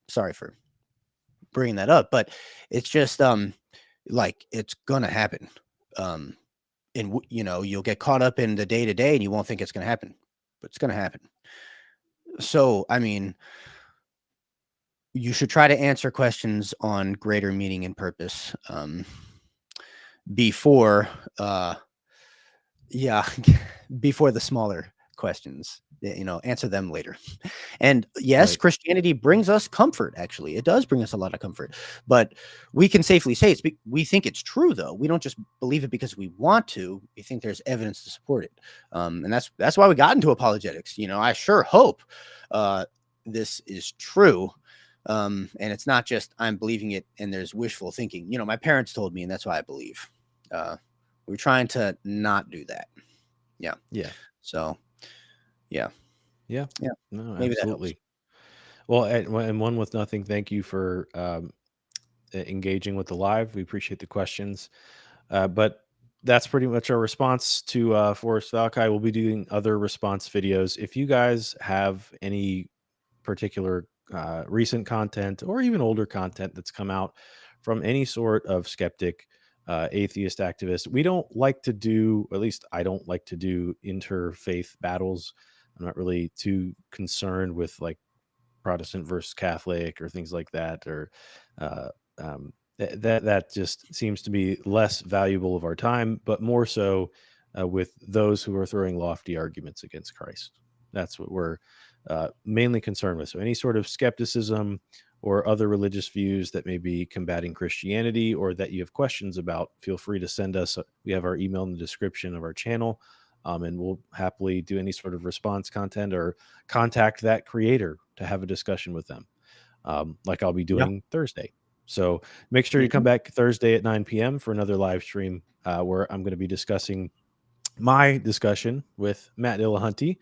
Sorry for bringing that up, but it's just like it's gonna happen. And you'll get caught up in the day to day and you won't think it's gonna happen, but it's gonna happen. So I mean, you should try to answer questions on greater meaning and purpose before before the smaller questions. Answer them later. And yes, right. Christianity brings us comfort. Actually, it does bring us a lot of comfort, but we can safely say we think it's true, though. We don't just believe it because we want to. We think there's evidence to support it. And that's why we got into apologetics. I sure hope this is true. And it's not just I'm believing it and there's wishful thinking. My parents told me, and that's why I believe. We're trying to not do that. Yeah. So yeah. No, maybe absolutely. Well, and one with nothing, thank you for engaging with the live. We appreciate the questions. But that's pretty much our response to Forrest Valkai. We'll be doing other response videos. If you guys have any particular recent content or even older content that's come out from any sort of skeptic, atheist activist, we don't like to do, at least I don't like to do interfaith battles. I'm not really too concerned with like Protestant versus Catholic or things like that, or that just seems to be less valuable of our time, but more so with those who are throwing lofty arguments against Christ. That's what we're mainly concerned with. So any sort of skepticism or other religious views that may be combating Christianity or that you have questions about, feel free to send us. We have our email in the description of our channel. And we'll happily do any sort of response content or contact that creator to have a discussion with them, like I'll be doing Thursday. So make sure you come back Thursday at 9 p.m. for another live stream where I'm going to be discussing my discussion with Matt Dillahunty.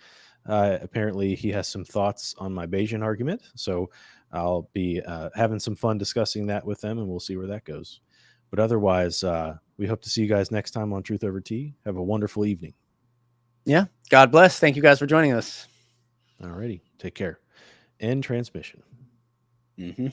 Apparently, he has some thoughts on my Bayesian argument. So I'll be having some fun discussing that with them, and we'll see where that goes. But otherwise, we hope to see you guys next time on Truth Over Tea. Have a wonderful evening. Yeah. God bless. Thank you guys for joining us. All righty. Take care. End transmission. Mm-hmm.